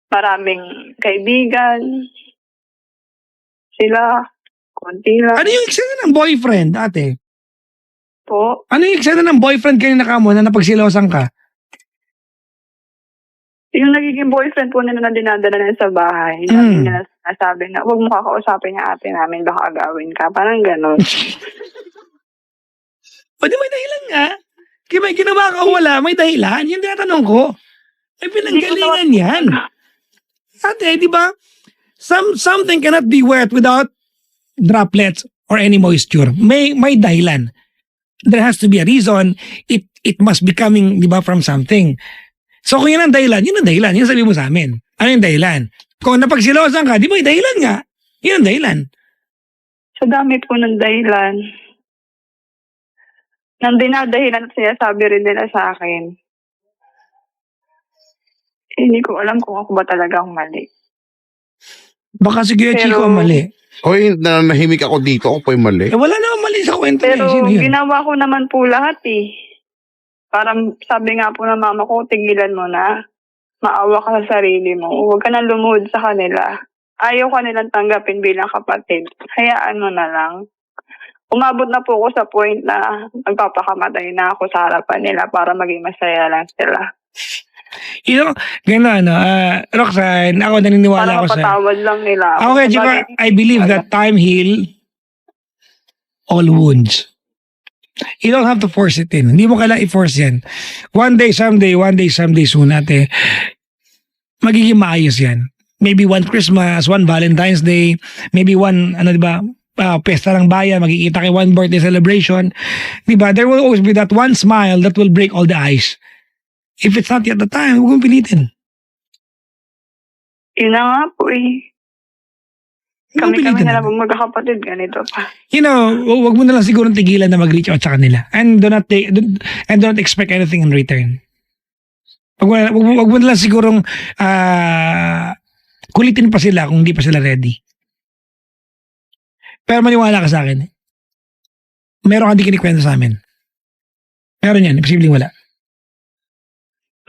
Maraming kaibigan. Sila, konti lang. Ano yung eksena ng boyfriend, ate? Po. Ano yung eksena ng boyfriend kayo nakamo na napagsilosan ka? Yung nagiging boyfriend po nila na dinadala na sa bahay, lagi nila sinasabi na, huwag mo kakausapin yung ate namin, baka agawin ka. Parang ganon. Pwede may dahilan nga. Kaya may ginawa ka o wala, may dahilan. Yung tinatanong ko. May pinanggalingan yan. Ate, di ba? Something cannot be wet without droplets or any moisture. May dahilan. There has to be a reason. It must be coming, di ba, from something. So kung yun ang dahilan, yun ang dahilan. Yun sabi mo sa amin. Ano yung dahilan? Kung napagsilosan ka, di ba, yung dahilan nga. Yun ang dahilan. Sa dami po ng dahilan. Nang dinadahilan at sinasabi rin nila sa akin. Hindi ko alam kung ako ba talagang mali. Baka sige, Pero- Chico, ang mali. Hoy, nanahimik ako dito. Ako pa yung mali. Wala naman mali sa kwento Pero niya. Sino yun? ginawa ko naman po lahat eh. Parang sabi nga po ng mama ko, tigilan mo na. Maawa ka sa sarili mo. Huwag ka na lumuhod sa kanila. ayaw ka nilang tanggapin bilang kapatid. Hayaan mo na lang. Umabot na po ako sa point na magpapakamatay na ako sa harapan nila para maging masaya lang sila. Gano'n, Roxanne, ako naniniwala Para ako sa... mapatawad lang nila ako. Ako kaya, Chico, I believe that time heal all wounds. You don't have to force it in. Hindi mo kailangan i-force yan. One day, someday soon, ate, magiging maayos yan. Maybe one Christmas, one Valentine's Day, maybe one, pesta ng bayan, magkikita kayo one birthday celebration. Diba? There will always be that one smile that will break all the ice. If it's not yet the time, huwag mong pilitin. Yun na nga po eh. Huwag mong Kami pilitin. na lang magkakapatid, ganito pa. Huwag mo na lang siguro tigilan na mag-reach out sa kanila. And do not expect anything in return. Wag mo na lang sigurong kulitin pa sila kung hindi pa sila ready. Pero maniwala ka sa akin. Meron kang di kinikwento sa amin. Meron yan. Imposibleng wala.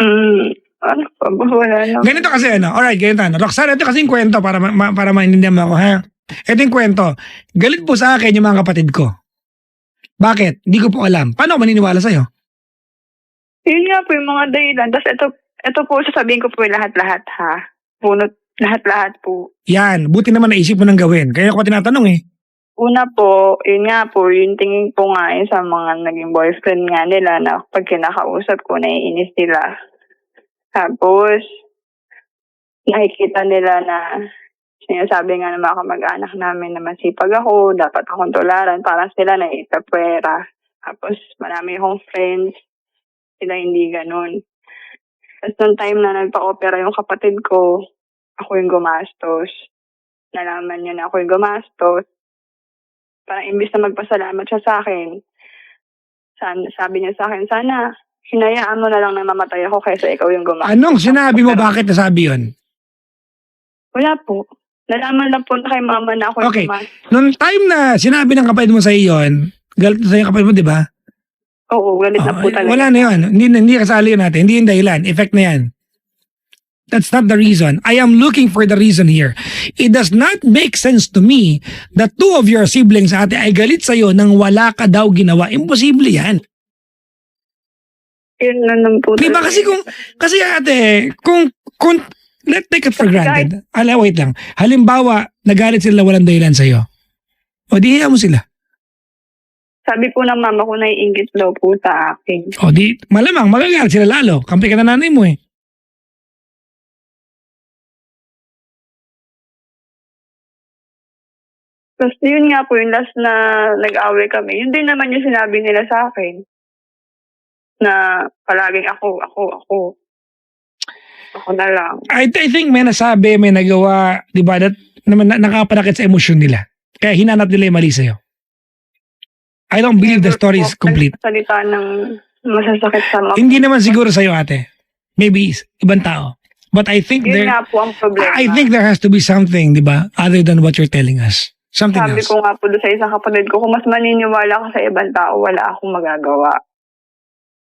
Ano pa ba? Wala lang. Ganito kasi alright, ganito Roxanne, ito kasi yung kwento para maintindihan mo ako, ha? Ito yung kwento. Galit po sa akin yung mga kapatid ko. Bakit? Hindi ko po alam. Paano ako maniniwala sa'yo? Yun nga po yung mga dahilan. Tapos ito po, sasabihin ko po yung lahat-lahat ha. Punot, lahat-lahat po. Yan, buti naman naisip mo nang gawin. Kaya ako tinatanong eh. Una po, yun nga po, yung tingin po nga sa mga naging boyfriend nga nila na pag kinakausap ko, naiinis sila. Tapos, nakikita nila na sinasabi nga ng mga kamag-anak namin na masipag ako, dapat akong tularan, parang sila na itapwera. Tapos, marami akong friends, sila hindi ganun. Tapos, nung time na nagpa-opera yung kapatid ko, ako yung gumastos. Nalaman niya na ako yung gumastos. Parang imbis na magpasalamat siya sa akin, sabi niya sa akin, sana hinayaan mo na lang na mamatay ako kaysa ikaw yung gumastos. Anong sinabi mo? Bakit nasabi yun? Wala po. Nalaman lang po na kay mama na ako Okay. yung gumastos. Nung time na sinabi ng kapatid mo sa iyo yun, galit na sa'yo yung kapatid mo, di ba? Oo, galit na po talaga. Wala na yun. Hindi kasali yun natin. Hindi yung dahilan. Effect na yan. That's not the reason. I am looking for the reason here. It does not make sense to me that two of your siblings, ate, ay galit sa'yo nang wala ka daw ginawa. Imposible yan. Yun na lang po. Di ba? Kasi ate, kung let's take it for granted. Wait lang. Halimbawa, nagalit sila walang dahilan sa'yo. O di hiya mo sila. Sabi po ng mama ko na iingit daw po sa akin. O di, malamang, magagalit sila lalo. Kampi ka na nanay mo eh. Tapos yun nga po, yung last na nag-away kami, yun din naman yung sinabi nila sa akin. Na palaging ako. Ako na lang. I think may nasabi, may nagawa, di ba, that nakapanakit sa emosyon nila. Kaya hinanap nila yung mali sa'yo. I don't believe the story is complete. Salita ng masasakit sa mga. Hindi naman siguro sa'yo, ate. Maybe ibang tao. But I think Yun nga po ang problema. I think there has to be something, di ba, other than what you're telling us. Something Sabi else. ko nga po doon sa isang kapatid ko, kung mas maniniwala ka sa ibang tao, wala akong magagawa.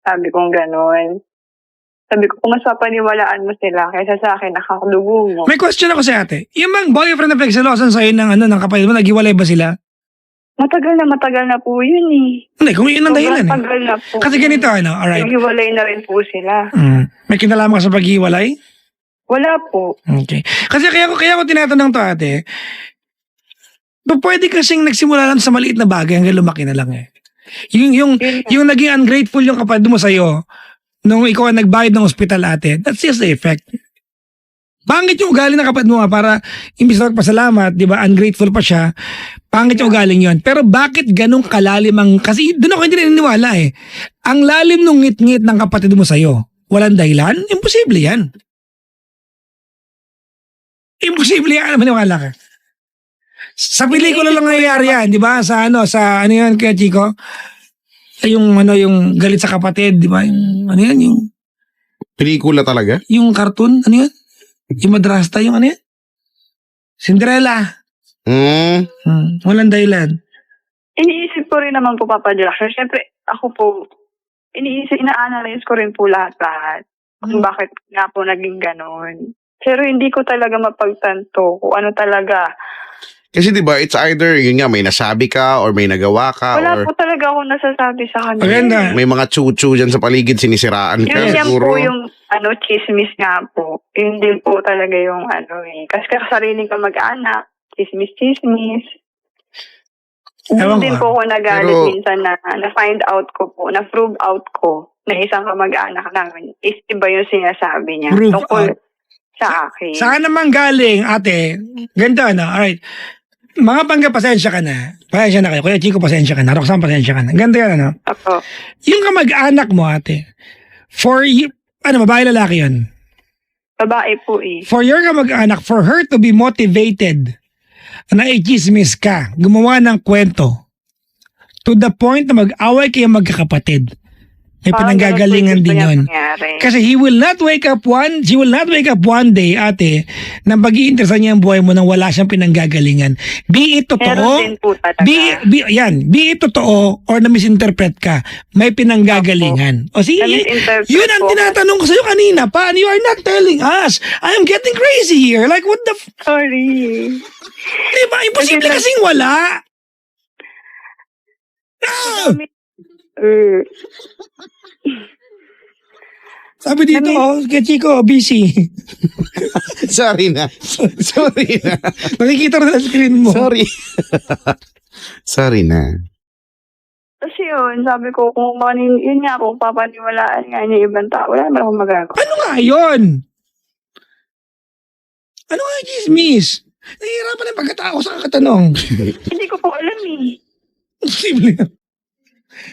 Sabi kong gano'n. Sabi ko, kung mas papaniwalaan mo sila kaysa sa akin, nakakadugo mo. May question ako sa ate. Yung mga boyfriend na pinagselosan sa'yo ng kapatid mo, naghiwalay ba sila? Matagal na po yun eh. Hindi, kung yun ang dahilan eh. Matagal na po. Kasi ganito, alright. Hiwalay na rin po sila. May kinalaman ka sa paghiwalay? Wala po. Okay. Kasi kaya ko tinatanong to, ate. Pwede kasing nagsimula lang sa maliit na bagay hanggang lumaki na lang eh. Yung naging ungrateful yung kapatid mo sa'yo nung ikaw ang nagbayad ng ospital, ate, that's just the effect. Pangit yung ugali ng kapatid mo para imbis na magpasalamat, di ba, ungrateful pa siya, pangit yung ugaling yun. Pero bakit ganun kalalim kasi doon ako hindi naniniwala eh. Ang lalim ng ngit-ngit ng kapatid mo sa'yo, walang dahilan, imposible yan. Imposible yan, maniwala ka. Sa pelikula lang nangyayari yan, di ba? Sa ano yan kaya Chico? Yung galit sa kapatid, di ba? Yung Pelikula talaga? yung cartoon, ano yun? Yung madrasta, yung ano yun? Cinderella. Walang dahilan. Iniisip ko rin naman po, Papa Jackson. Siyempre, ako po, ina-analyze ko rin po lahat. Kung bakit nga po naging ganon. Pero hindi ko talaga mapagtanto kung ano talaga. Kasi di ba, it's either, yun nga, may nasabi ka or may nagawa ka Wala or po talaga ako nasasabi sa kanila. Maganda. may mga chuchu dyan sa paligid, sinisiraan ka Yun yan siguro. po yung chismis nga po. Yun din po talaga yung Kasi kasariling ka mag-anak, chismis. Ewan Hindi din ko. po ako nagalit Pero- minsan na-find out ko po, na-prove out ko na isang kamag-anak namin is iba yung sinasabi niya. Prove Tungkol out. sa akin. Saan naman galing, ate? Ganda na. Alright. Mga pangga, pasensya ka na. Pasensya na kayo. Kuya Chico, pasensya ka na. Roxanne, pasensya ka na. Ganda yan, ano? Ako. Yung kamag-anak mo, ate, for you, babae lalaki yun? Babae po eh. For your kamag-anak, for her to be motivated na i-chismis ka, gumawa ng kwento, to the point na mag-away kayo magkakapatid. May Parang pinanggagalingan ganun po din yung yun. gusto niyang mangyari. Kasi she will not wake up one day, ate, na pag-iinteresan niya ang buhay mo nang wala siyang pinanggagalingan. Be it Meron totoo, din po talaga. be it totoo or na misinterpret ka, may pinanggagalingan. O sige, Na-misinterpret yun ang po. tinatanong ko sa'yo kanina pa, and you are not telling us. I am getting crazy here. Like, what the Sorry. diba? Imposible Kasi- kasing wala. Ah! Sabi dito, kay Chico, busy. Sorry na. Sorry na. Nakikita rin sa screen mo. Sorry. Sorry na. Kasi yun, sabi ko, yun nga, kung papaniwalaan nga niya ibang tao, wala naman akong magagawa. Ano nga yun? Ano nga yung chismis? Nahihirapan ang pagkatao sa kakatanong. Hindi ko po alam eh. Posible.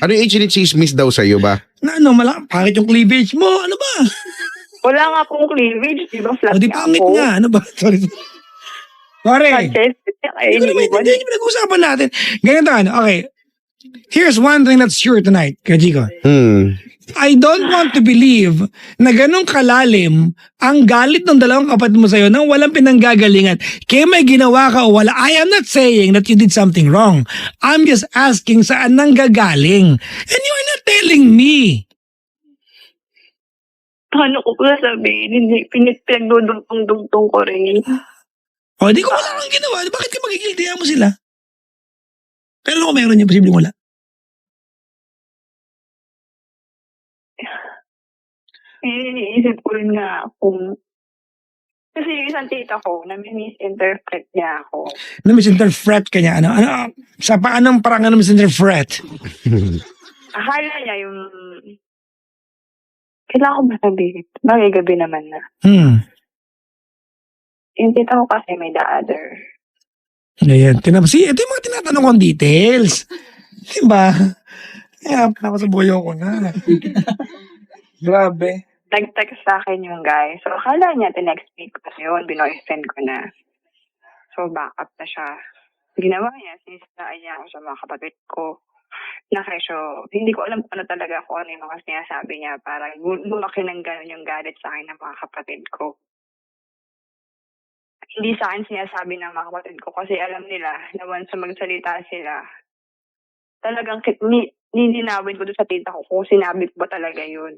Ano yung chismis daw sa'yo ba? Na ano, pangit yung cleavage mo. Ano ba? Wala nga pong cleavage, di ba? Flat O di nga pangit ako. nga. Ano ba? Sorry. Sorry. Sanchez, kaya Hindi ko naman iniiwan. hindi yung pinag-usapan natin. Ganito ano. Okay. Here's one thing that's sure tonight, Kajiko. I don't want to believe na ganun kalalim ang galit ng dalawang kapatid mo sa'yo nang walang pinanggagalingan. Kaya may ginawa ka o wala. I am not saying that you did something wrong. I'm just asking saan nang gagaling. And you are not telling me. Paano ko ba sabihin? Hindi, pinagdudugtong-dugtong ko rin. O, di ko wala kang ginawa. Bakit ka magigildihan mo sila? Pero kung meron yung posibleng wala. Iniisip ko rin nga kung... Kasi yung isang tita ko, na-misinterpret niya ako. Na misinterpret ka niya. Sa paanong parang misinterpret? Akala niya yung... Kailangan ko ba sabihin? Bagay gabi naman na. Yung tita ko kasi may the other. Ayan. Ito yung mga tinatanong kong details. Diba? Kaya ako sa buyo ko na. Grabe. Nag-text sa akin yung guy. So, akala niya, tinext me ko kasi yun, binoy-send ko na. So, backup na siya. Ginawa niya, sinistaan niya ako sa mga kapatid ko. Na kesyo, hindi ko alam ano talaga kung ano yung mga sinasabi niya para lumaki ng gano'n yung galit sa akin ng mga kapatid ko. Hindi sa akin sinasabi ng mga kapatid ko kasi alam nila na once magsalita sila, talagang nininawin ko doon sa tita ko kung sinabi ko ba talaga yun.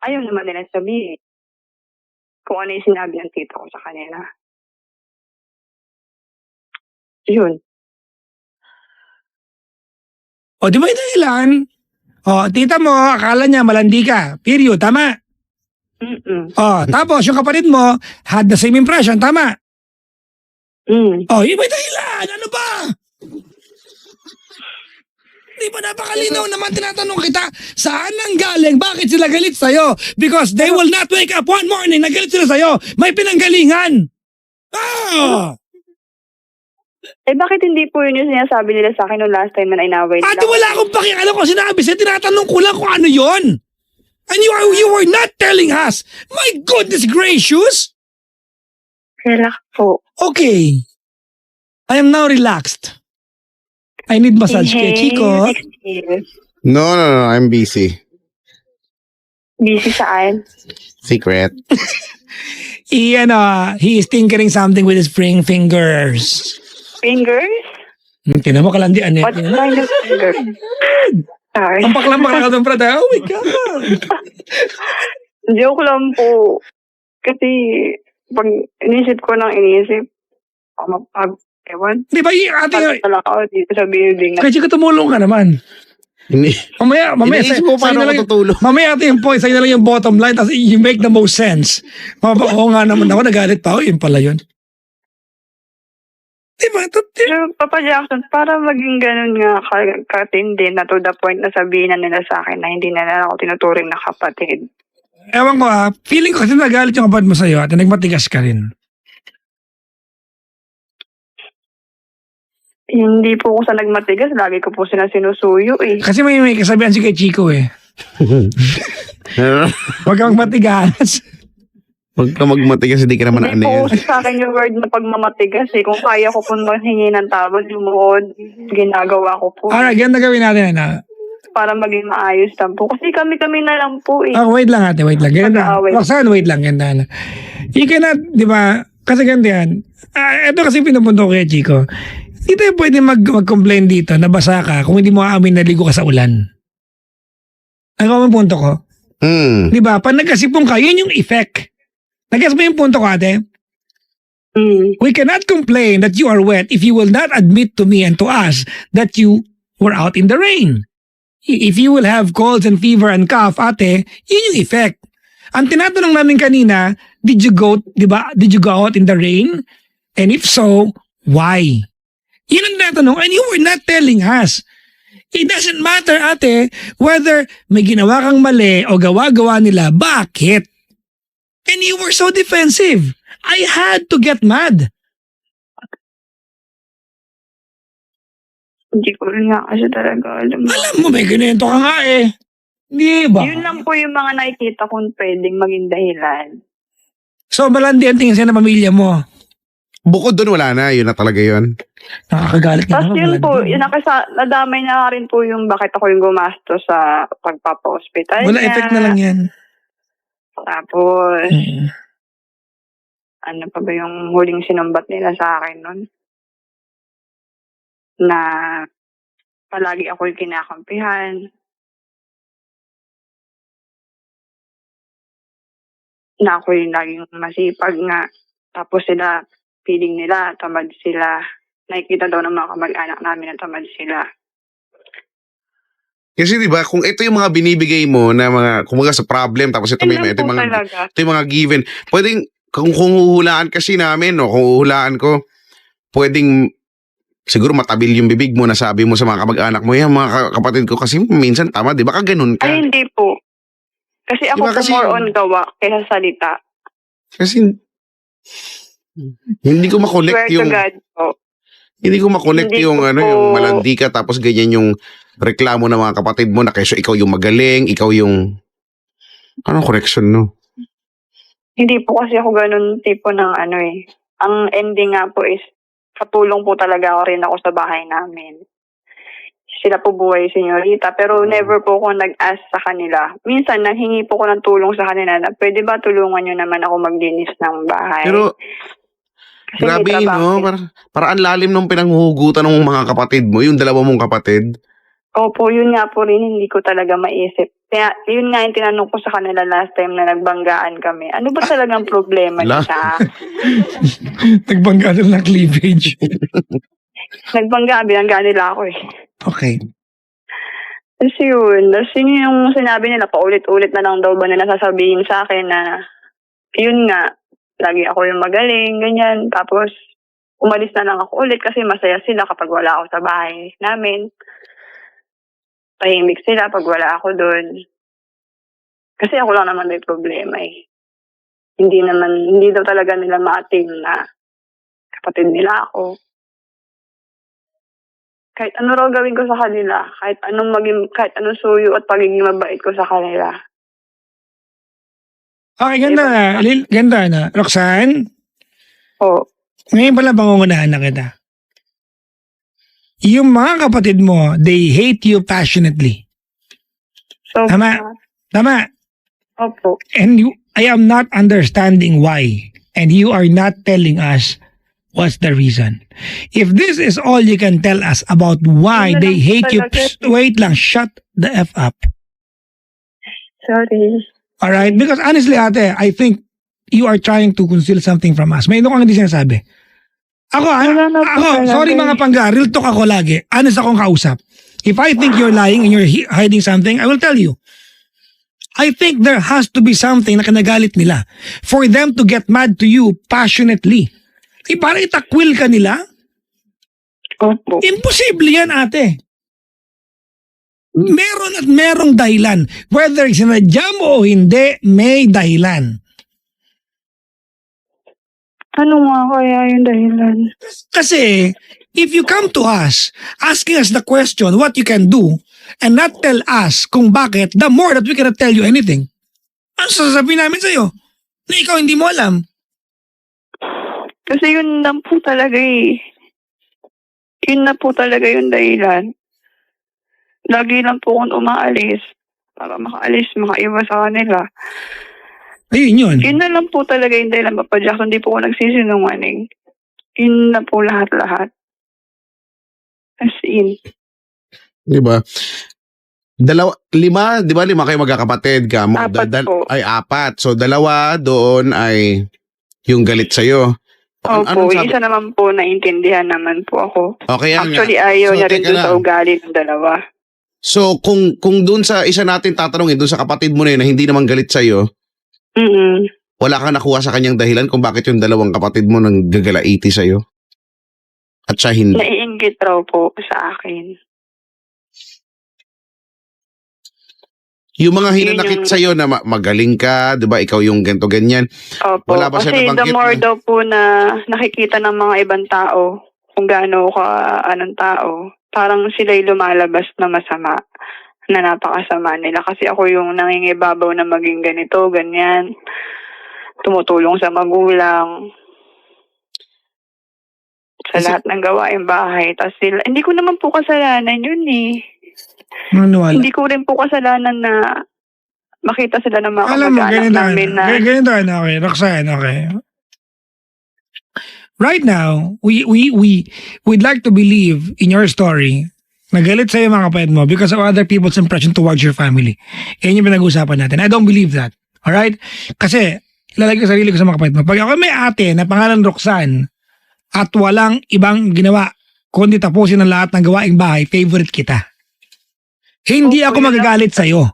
Ayaw naman nila sabihin kung ano yung sinabi ng tita ko sa kanila. Yun. O, di ba yung dahilan? O, tita mo, akala niya malandi ka. Period. Tama? O, tapos yung kapatid mo had the same impression. Tama? O, yun ba yung dahilan? Ano ba? Di ba napakalinaw naman tinatanong kita, saan nang galing? Bakit sila galit sa'yo? Because they will not wake up one morning na galit sila sa'yo. May pinanggalingan. Ah! Bakit hindi po yun yung sinasabi nila sa akin nung last time na inaway nila? Ate, wala akong pakialam kung sinabi sa'yo. Tinatanong ko lang kung ano yon. And you were not telling us. My goodness gracious. Relax po. Okay. I am now relaxed. I need massage kay Chico. Exhale. No. I'm busy. Busy saan? Secret. He is tinkering something with his spring fingers. Fingers? Tinan mo kalandian eh. What kind of fingers? Sorry. Ang paklampak ka doon, brother. Oh my God. Joke lang po. Kasi pag inisip ko ng inisip, ewan, Di ba, ate, talaga ako dito sa building na kasi ka tumulong ka naman. Mamaya, Iniisip mo paano ako tutulong. Mamaya ate yung point, sa'yo na lang yung bottom line, tapos you make the most sense. Oo nga naman ako, nagalit pa ako, yun pala yun. Diba? Pero Papa Jackson, para maging ganun nga katindi na to the point na sabihin na nila sa akin na hindi na nila ako tinuturing na kapatid. Ewan ko feeling ko kasi nagalit yung kapatid mo sa'yo at nagmatigas ka rin. Hindi po ako sa nagmatigas, lagi ko po sila sinusuyo eh. Kasi may kasabihan si kay Chico eh. Huwag kang matigas. Huwag ka magmatigas, hindi ka naman Hindi ano po yan. sa akin yung word na pagmamatigas eh. Kung kaya ko po maghingi ng tawad, lumuhod, ginagawa ko po. Alright, ganun na gawin natin. Ano? Para maging maayos lang po. Kasi kami-kami na lang po eh. Wait lang ate, wait lang. Ganun na. Mag-aaway. Roxanne, wait lang. Ganun na. You cannot, di ba, kasi ganun yan. Ito kasi pinupunto ko kay Chico. Hindi tayo pwede mag-complain dito na basa ka kung hindi mo aamin na ligo ka sa ulan. Ang punto ko. Di ba? Pag nagkasipong ka, yun yung effect. Nag-guess mo yung punto ko, ate? We cannot complain that you are wet if you will not admit to me and to us that you were out in the rain. If you will have colds and fever and cough, ate, yun yung effect. Ang tinatanong namin kanina, did you go out in the rain? And if so, why? Yun ang tinatanong, and you were not telling us. It doesn't matter, ate, whether may ginawa kang mali o gawa-gawa nila, bakit? And you were so defensive. I had to get mad. Hindi ko rin nga kasi talaga alam. Alam mo, may ganito ka nga eh. Di ba? Yun lang po yung mga nakikita kong pwedeng maging dahilan. So, malandi ang tingin sa'yo ng pamilya mo. Bukod doon, wala na. Yun na talaga yun. Nakakagalit nga. Tapos yun po, nadamay na rin po yung bakit ako yung gumasto sa pagpapa-hospital Wala effect na lang yan. Tapos, ano pa ba yung huling sinumbat nila sa akin nun? Na palagi ako yung kinakampihan. Na ako yung laging masipag nga. Tapos sila, feeling nila, tamad sila. Nakikita daw ng mga kamag-anak namin na tamad sila. Kasi di ba kung ito yung mga binibigay mo na mga, kumaga sa problem, tapos ito yung mga given, pwedeng, kung huhulaan kasi namin, no, kung huhulaan ko, pwedeng, siguro matabil yung bibig mo na sabi mo sa mga kamag-anak mo, yan mga kapatid ko kasi minsan tama, di ba ka ganun ka? Ay, hindi po. Kasi ako Diba po more on gawa kaysa salita. Kasi, hindi ko makonect Swear yung, to God po. hindi ko makonect Hindi yung, ko ano, po. yung malandi ka, tapos ganyan yung reklamo ng mga kapatid mo na kaysa ikaw yung magaling, ikaw yung, anong correction, no? Hindi po kasi ako ganun tipo ng ano eh. Ang ending nga po is, katulong po talaga ako rin ako sa bahay namin. Sila po buhay, senyorita. Pero never po ako nag-ask sa kanila. Minsan, nanghingi po ko ng tulong sa kanila na pwede ba tulungan nyo naman ako maglinis ng bahay? Pero, Kasi grabe, may trabaho. no? Para ang lalim ng pinanghuhugutan ng mga kapatid mo, yung dalawa mong kapatid. Opo, yun nga po rin, hindi ko talaga maisip. Kaya, yun nga yung tinanong ko sa kanila last time na nagbanggaan kami. Ano ba talagang problema nila? Nagbangga na ng cleavage. Binanggaan nila ako eh. Okay. Tapos yun yung sinabi nila, paulit-ulit na lang daw ba nila sasabihin sa akin na, yun nga, lagi ako yung magaling, ganyan. Tapos, umalis na lang ako ulit kasi masaya sila kapag wala ako sa bahay namin. Tahimik sila pag wala ako doon. Kasi ako lang naman may problema eh. Hindi daw talaga nila ma-attain na kapatid nila ako. Kahit ano raw gawin ko sa kanila, kahit anong suyo at pagiging mabait ko sa kanila. Okay, ganda na. Ganda na. Roxanne, ngayon pala pangungunahan na kita. Yung mga kapatid mo, they hate you passionately. So, Tama. Tama. Opo. And I am not understanding why. And you are not telling us what's the reason. If this is all you can tell us about why Yun na they lang hate you, talaga. wait lang, shut the F up. Sorry. Alright? Because honestly, ate, I think you are trying to conceal something from us. May ino kang hindi sinasabi. Wala na po talaga Sorry mga pangga, real talk ako lagi. Honest akong kausap. If I think you're lying and you're hiding something, I will tell you. I think there has to be something na kinagalit nila for them to get mad to you passionately. Para itakwil ka nila? Opo. Imposible yan, ate. Meron at merong dahilan. Whether sinadya mo o hindi, may dahilan. Ano nga kaya yung dahilan? Kasi, if you come to us, asking us the question what you can do, and not tell us kung bakit, the more that we cannot tell you anything. Ano sasabihin namin sa'yo? Na ikaw hindi mo alam. Kasi yun lang po talaga eh. Yun na po talaga yung dahilan. Lagi lang po akong umaalis para makaalis, makaiwas sa kanila. Ayun yun. Yun na lang po talaga yung dahilan, Papa Jackson. Hindi po ako nagsisinungaling. Yun na po lahat-lahat. As in. Diba? Lima kayo magkakapatid ka. Apat po. Ay, apat. So, dalawa doon ay yung galit sa'yo. Opo, isa naman po, naintindihan naman po ako. Okay, Actually, ayaw niya rin doon sa ugali ng dalawa. So, kung doon sa isa natin tatanungin, doon sa kapatid mo na yun na hindi naman galit sa'yo, wala kang nakuha sa kanyang dahilan kung bakit yung dalawang kapatid mo nang gagalaiti sa'yo? At siya hindi? Naiinggit raw po sa akin. Yung mga hinanakit sa'yo na magaling ka, di ba, ikaw yung ganto ganyan. Opo, wala ba siya kasi nabanggit the more daw po na nakikita ng mga ibang tao, kung gaano ka anong tao, parang sila'y lumalabas na masama, na napakasama nila. Kasi ako yung nangingibabaw na maging ganito, ganyan, tumutulong sa magulang, sa lahat ng gawaing bahay. Tapos sila, hindi ko naman po kasalanan yun eh. Manuwala. Hindi ko rin po kasalanan na makita sila ng mga Alam mo, kamag-anak namin na... ganito, okay, Roxanne, okay. Right now, we'd like to believe in your story na galit sa'yo mga kapatid mo because of other people's impression towards your family. Yan yung pinag-uusapan natin. I don't believe that. Alright? Kasi, ilalagay ko sarili ko sa mga kapatid mo. Pag ako may ate na pangalan Roxanne at walang ibang ginawa kundi tapusin ang lahat ng gawaing bahay, favorite kita. Hindi ako magagalit sa'yo.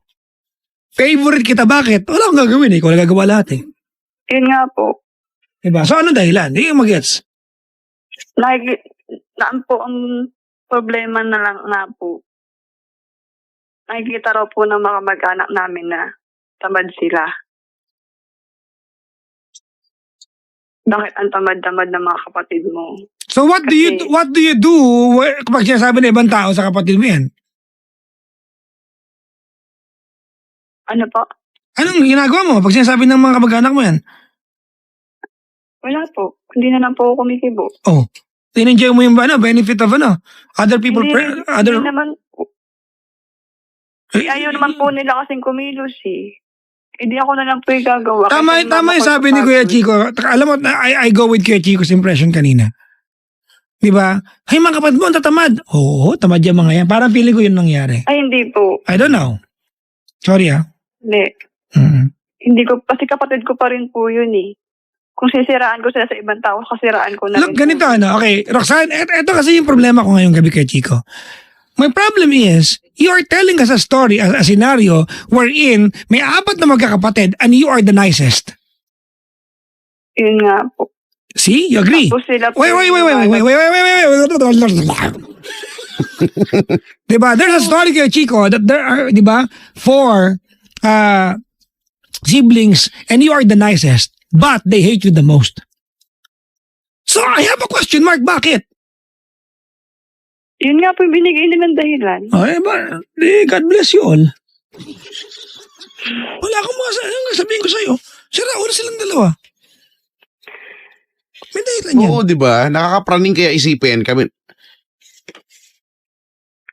Favorite kita, bakit? Wala akong gagawin eh. Ikaw lang gagawa lahat eh. Yun nga po. Diba? So, anong dahilan? Hindi yung mag-gets. Naan po ang problema na lang nga po. Nakikita raw po ng mga mag-anak namin na tamad sila. Bakit ang tamad-tamad ng mga kapatid mo? So, what do you do kapag sinasabi ng ibang tao sa kapatid mo yan? Ano po? Anong ginagawa mo pag sinasabi ng mga kamag-anak mo yan? Wala po. Hindi na lang po ako kumikibo. Oh, in-enjoy mo yung benefit of other people. Hindi naman po. Ayaw naman po nila kasing kumilos eh. Hindi ako na lang po yung gagawa. Tama yung sabi ni Kuya Chico. Alam mo, I go with Kuya Chico's impression kanina. Diba? Ay, mga kapatid mo, ang tatamad. Oo, tamad yung mga yan. Parang feeling ko yun nangyari. Ay, hindi po. I don't know. Sorry Hindi. Hindi ko, kasi kapatid ko pa rin po yun eh. Kung sisiraan ko sila sa ibang tao, kasiraan ko na Look, rin ganito po. Okay, Roxanne, eto kasi yung problema ko ngayong gabi kay Chico. My problem is, you are telling us a story, a scenario, wherein may apat na magkakapatid and you are the nicest. Yun nga po. See? You agree? Tapos sila po Wait. Diba? There's a story kay Chico that there are, diba, 4 siblings and you are the nicest, but they hate you the most. So I have a question mark, bakit? Yun nga po yung binigay nilang dahilan. God bless you all. Wala akong sabihin ko sa'yo. Sira, wala silang dalawa. May dahilan yan. Oo, di ba? Nakakapraning kaya isipin kami.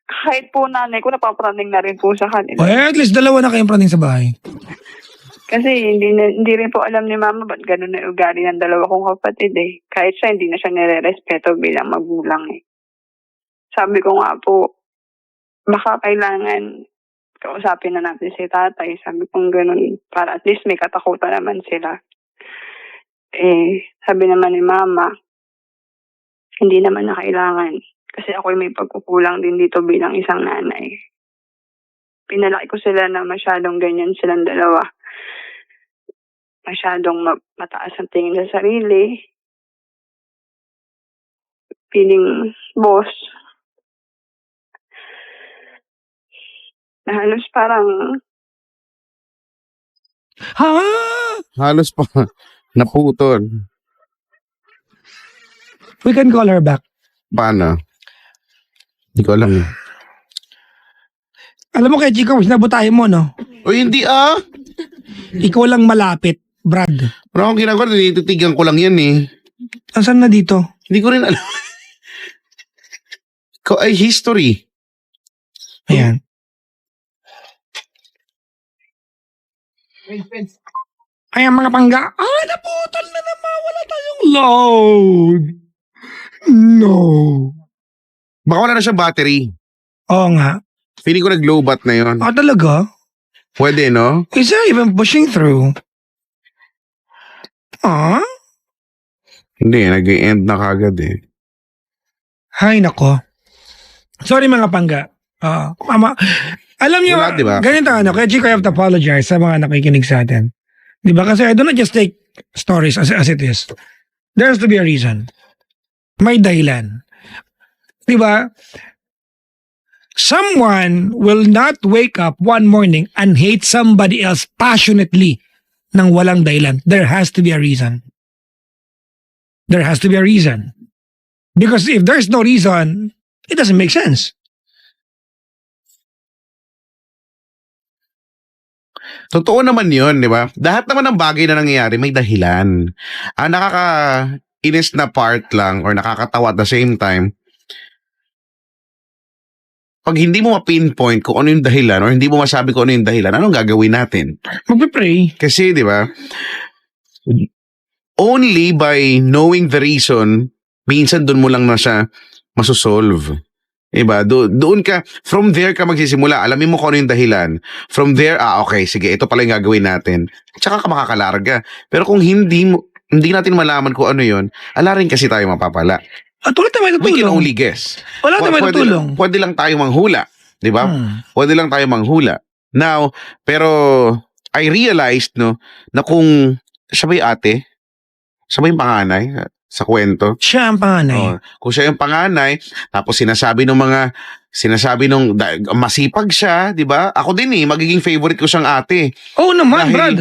Kahit po nanay ko, napapraning na rin po sa kanila. At least dalawa na kayong praning sa bahay. Kasi hindi rin po alam ni mama ba't ganun na yung ugali ng dalawa kong kapatid eh. Kahit siya, hindi na siya nire-respeto bilang magulang eh. Sabi ko nga po, baka kailangan kausapin na natin si tatay. Sabi kong ganun, para at least may katakutan naman sila. Sabi naman ni mama, hindi naman na kailangan. Kasi ako'y may pagkukulang din dito bilang isang nanay. Pinalaki ko sila na masyadong ganyan silang dalawa. Masyadong mataas ang tingin sa sarili. Feeling boss. Na halos parang Ha? Halos pa naputol. We can call her back. Paano? Hindi ko alam. Alam mo kay Chico, sinabutahin mo, no? O hindi ah. Ikaw lang malapit, Brad. Pero akong ginagawa, tinititigan ko lang yan eh. Asan na dito? Hindi ko rin alam. Ikaw ay history. Ayan. Ayan mga pangga. Naputol na naman. Wala tayong load. No. Baka wala na siya battery. Oo nga. Feeling ko nag-low bat na yun. Talaga? Pwede, no? Is that even pushing through? Hindi, nag-end na kagad eh. Hay nako. Sorry mga pangga. Mama, alam niyo, Wala, diba? ganito kaya Chico, I have to apologize sa mga nakikinig sa atin. Diba? Kasi I do not just take stories as it is. There has to be a reason. May dahilan. Diba? Someone will not wake up one morning and hate somebody else passionately nang walang dahilan. There has to be a reason. There has to be a reason. Because if there's no reason, it doesn't make sense. Totoo naman yun, di ba? Lahat naman ng bagay na nangyayari may dahilan. Ang nakakainis na part lang or nakakatawa at the same time, pag hindi mo ma-pinpoint kung ano yung dahilan or hindi mo masabi kung ano yung dahilan, anong gagawin natin? Magpipray. Kasi, di ba, only by knowing the reason, minsan doon mo lang na siya masosolve. Diba? Doon ka, from there ka magsisimula. Alamin mo kung ano yung dahilan. From there, okay, sige, ito pala yung gagawin natin. Tsaka ka makakalarga. Pero kung hindi natin malaman kung ano yun, ala rin kasi tayo mapapala. Tulad na may We can tutulong. only guess. Wala na may tutulong. Pwede lang tayo manghula. Diba? Pwede lang tayo manghula. Now, pero I realized, no, na kung siya ba yung ate? Siya ba yung panganay sa kwento? Siya ang panganay. Kung siya yung panganay, tapos sinasabi masipag siya, di ba? Ako din magiging favorite ko siyang ate. Oo naman, Dahil, Brad.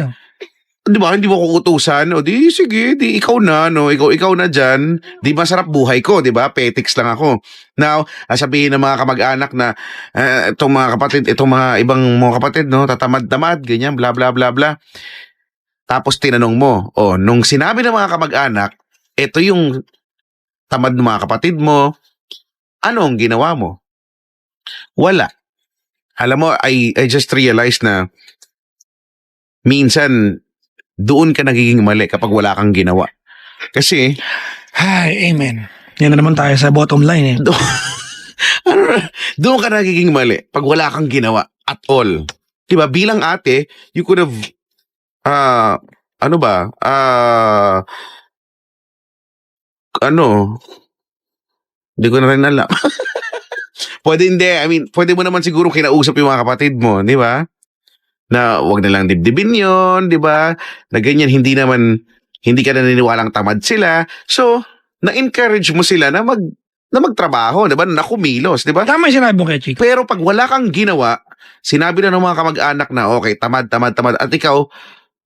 Di ba, hindi mo kukutusan, o di sige, di ikaw na, no? Ikaw na dyan, di masarap buhay ko, di ba? Petics lang ako. Now, sabihin ng mga kamag-anak na, itong mga kapatid, itong mga ibang mga kapatid, no? Tatamad-tamad, ganyan, bla bla bla bla. Tapos tinanong mo, nung sinabi ng mga kamag-anak, ito yung tamad ng mga kapatid mo, anong ginawa mo? Wala. Alam mo, I just realized na minsan doon ka nagiging mali kapag wala kang ginawa. Kasi, Ay, amen. Yan na naman tayo sa bottom line doon ka nagiging mali pag wala kang ginawa at all. Diba, bilang ate, you could have, hindi ko na rin alam. Pwede hindi. I mean, pwede mo naman siguro kinausap yung mga kapatid mo, di ba? Na wag na lang dibdibin yun, di ba? Na ganyan, hindi ka naniniwalang tamad sila. So, na-encourage mo sila na magtrabaho, di ba? Na kumilos, di ba? Tama yung sinabi mo kay Chico. Pero pag wala kang ginawa, sinabi na ng mga kamag-anak na, okay, tamad, at ikaw,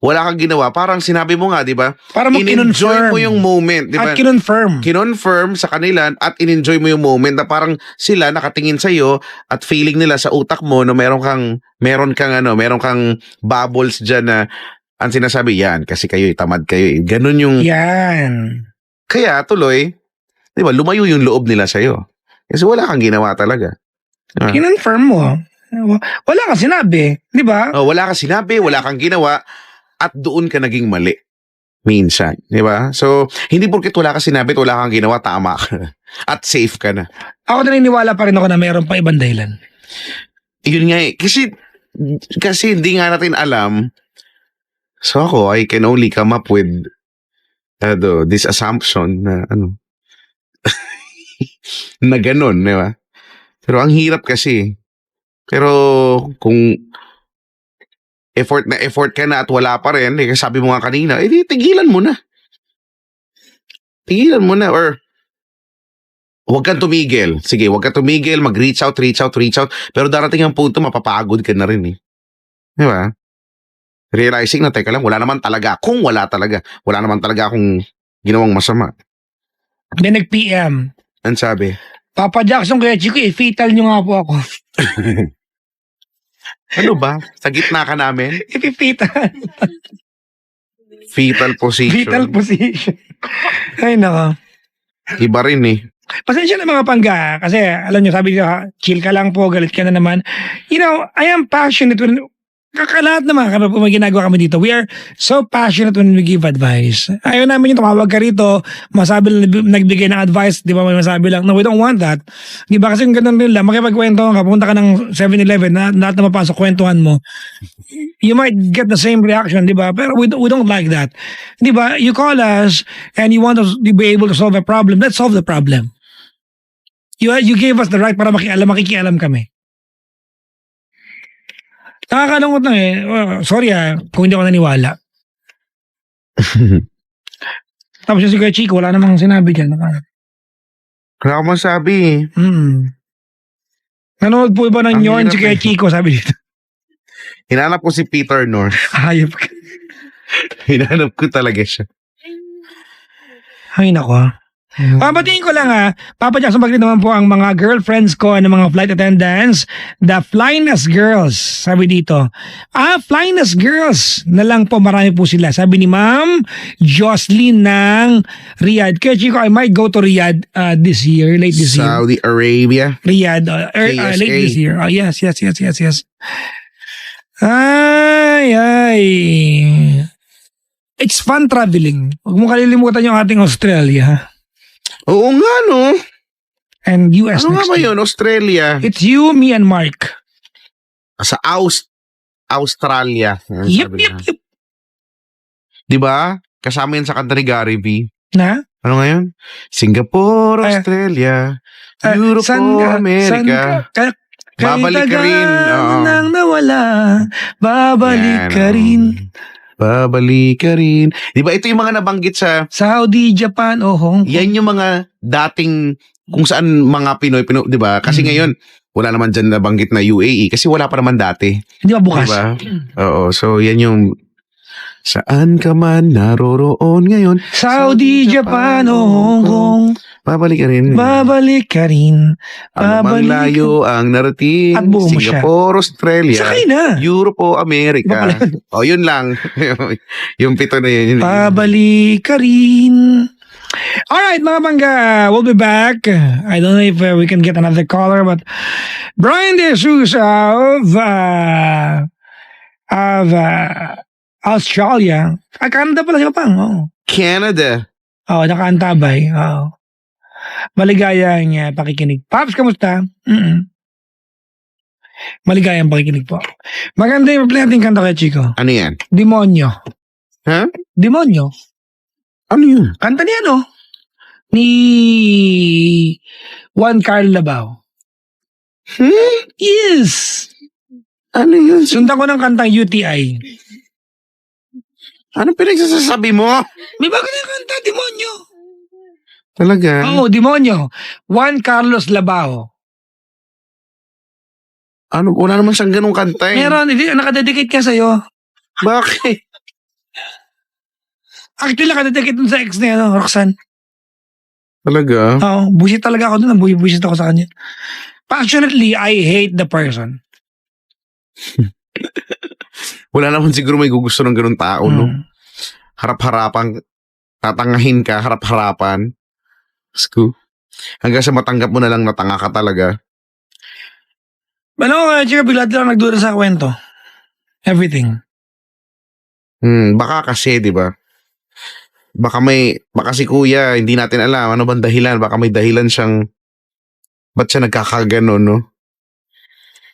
wala kang ginawa, parang sinabi mo nga, di ba? Para mo in-enjoy mo yung moment, di ba? At kinonfirm. Kinonfirm sa kanila at in-enjoy mo yung moment na parang sila nakatingin sa iyo at feeling nila sa utak mo na meron kang bubbles diyan na ang sinasabi yan kasi kayo tamad kayo. Ganun yung Yan. kaya tuloy, di ba? Lumayo yung loob nila sa iyo. Kasi wala kang ginawa talaga. Kinonfirm mo. Wala kang sinabi, di ba? Wala kang sinabi, wala kang ginawa at doon ka naging mali. Minsan, di ba? So, hindi porket wala kang sinabi at wala kang ginawa, tama ka. At safe ka na. Ako naniniwala pa rin ako na mayroon pa ibang dahilan. Yun nga kasi hindi nga natin alam. So ako, I can only come up with this assumption na ano, na ganun, di ba? Pero ang hirap kasi. Pero kung effort na effort ka na at wala pa rin, sabi mo nga kanina, di tigilan mo na. Tigilan mo na or huwag kang tumigil. Sige, huwag kang tumigil, mag-reach out. Pero darating ang punto, mapapagod ka na rin eh. Di ba? Realizing na, teka lang, wala naman talaga akong ginawang masama. Then nag-PM. Ang sabi? Papa Jackson, Kuya Chico, fetal nyo nga po ako. Ano ba? Sa gitna ka namin? Fetal. Fetal position. Fetal position. Ay, nako. Iba rin eh. Pasensya na mga pangga, kasi alam nyo, sabi ko, chill ka lang po, galit ka na naman. You know, I am passionate when, kakalahat naman kami po may ginagawa kami dito. We are so passionate when we give advice. Ayaw namin yung tumawag ka rito, masabi lang nagbigay ng advice, di ba may masabi lang, no, we don't want that. Di ba kasi yung ganun nila, makipagkwento ka, pumunta ka ng 7-Eleven, lahat na mapasok, kwentuhan mo. You might get the same reaction, di ba? Pero we don't like that. Di ba? You call us and you want us to be able to solve a problem, let's solve the problem. You gave us the right para makikialam kami. Nakakalungkot lang eh. Sorry kung hindi ako naniwala. Tapos yung si Kuya Chico, wala namang sinabi dyan. Wala akong masabi eh. Nanonood po iba ng Ang Yorn si hirap Kuya eh. Chico, sabi dito. Hinanap ko si Peter North. Hayop ka. Hinanap ko talaga siya. Ay, nako. Papatingin ko lang Papa Jackson, bakit naman po ang mga girlfriends ko ng mga flight attendants, the Flyness Girls, sabi dito. Flyness Girls na lang po, marami po sila. Sabi ni Ma'am Jocelyn ng Riyadh. Kaya Chico, I might go to Riyadh this year, late this year. Saudi Arabia. Riyadh, late KSA. this year. Yes. Ay. It's fun traveling. Huwag mo kalilimutan yung ating Australia. Oo nga no. And US Ano nga next ba year. yun? Australia. It's you, me, and Mark. Sa Australia. Yep. Di ba? Kasama yan sa kanta ni Gary V. Na? Ano ngayon? Singapore, Australia, Europe, America. Babalik ka rin. Oo. Nang nawala, babalik Yan, ka oo. rin. Babalik ka rin. Di ba ito yung mga nabanggit sa... Saudi, Japan, o Hong Kong. Yan yung mga dating kung saan mga Pinoy, di ba? Kasi ngayon, wala naman dyan nabanggit na UAE kasi wala pa naman dati. Hindi ba bukas? Diba? Oo, so yan yung saan ka man naroroon ngayon. Saudi, Japan, o Hong Kong. Babalik ka rin. Babalik ka rin. Ano mang layo ang narating. At buo mo siya. Singapore, Australia, Sakay na. Europe o America. Iba pala. O yun lang. Yung pito na yun. Babalik ka rin. Alright, mga bangga, we'll be back. I don't know if we can get another caller, but Brian De Sousa of Australia. Canada pala siya pang. Canada. Nakaantabay. Maligayang pakikinig. Paps, kamusta? Maligayang pakikinig po. Maganda yung play natin kanta kay Chico. Ano yan? Demonyo. Ha? Demonyo. Ano yun? Kanta niya, no? Ni Juan Carl Labao. Yes! Ano yun? Sundan ko ng kantang UTI. Ano pinagsasabi mo? May bago na yung kanta, Demonyo. Talaga? Oo, Demonyo. Juan Carlos Labao. Ano? Wala naman siyang ganung kanta eh. Meron, nakadedicate ka sa'yo. Bakit? Actually, nakadedicate dun sa ex niya, Roxanne. Talaga? Oo, busit talaga ako dun. Busit ako sa kanya. Passionately, I hate the person. Wala naman siguro may gugusto ng ganun tao, no? Harap-harapan, tatangahin ka, harap-harapan. Sko. Hanggang sa matanggap mo na lang na tanga ka talaga. Ano, Chica, bigla lang nagdura sa kwento. Everything. Baka kasi, di ba? Baka si kuya, hindi natin alam, ano bang dahilan? Baka may dahilan siyang, ba't siya nagkakaganon, no?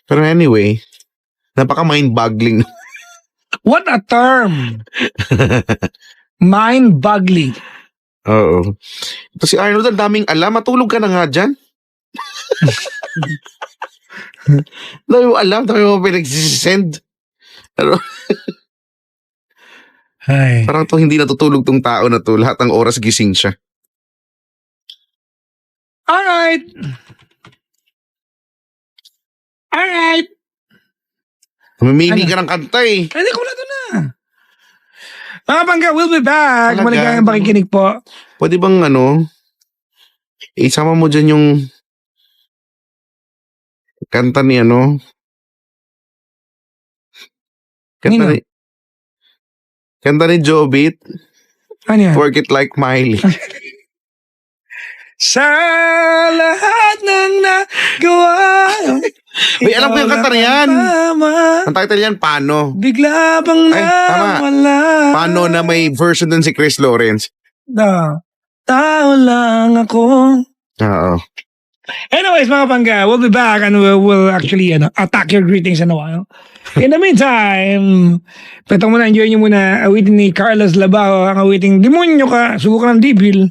Pero anyway, napaka mind-boggling. What a term! Mind-boggling. Oo. Ito si Arnold, ang daming alam. Matulog ka na nga dyan. Dami mo alam, dami mo pinagsisend. Pero Ay. parang to hindi natutulog tong tao na to. Lahat ng oras gising siya. Alright. Mamili ka ng kanta eh. Hindi ko na ito na. Mga bangga, we'll be back. Talaga? Maligayang pakikinig po. Pwede bang isama mo dyan yung kanta ni Nino? Kanta ni Jobit, Ano yan? Work It Like Miley. Sa lahat ng nagawa. Uy, alam ko yung kanta na yan. Tama. Ang title yan, Paano. Bigla bang Ay, tama. nawala. Paano na may version dun si Chris Lawrence. Tao lang ako. Oo. Anyways, mga bangga, we'll be back and we'll actually attack your greetings in a while. In the meantime, petong muna, enjoy nyo muna awitin ni Carlos Labao, ang awiting Demonyo Ka, subukan ng Dibil.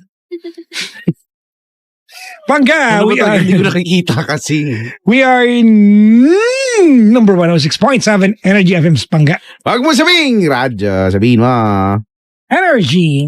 Bangga, Ano ba we talaga? are, Hindi ko nakikita kasi. we are in number 106.7 Energy FM Bangga. Wag mo sabihin, radyo. Sabihin mo. Energy.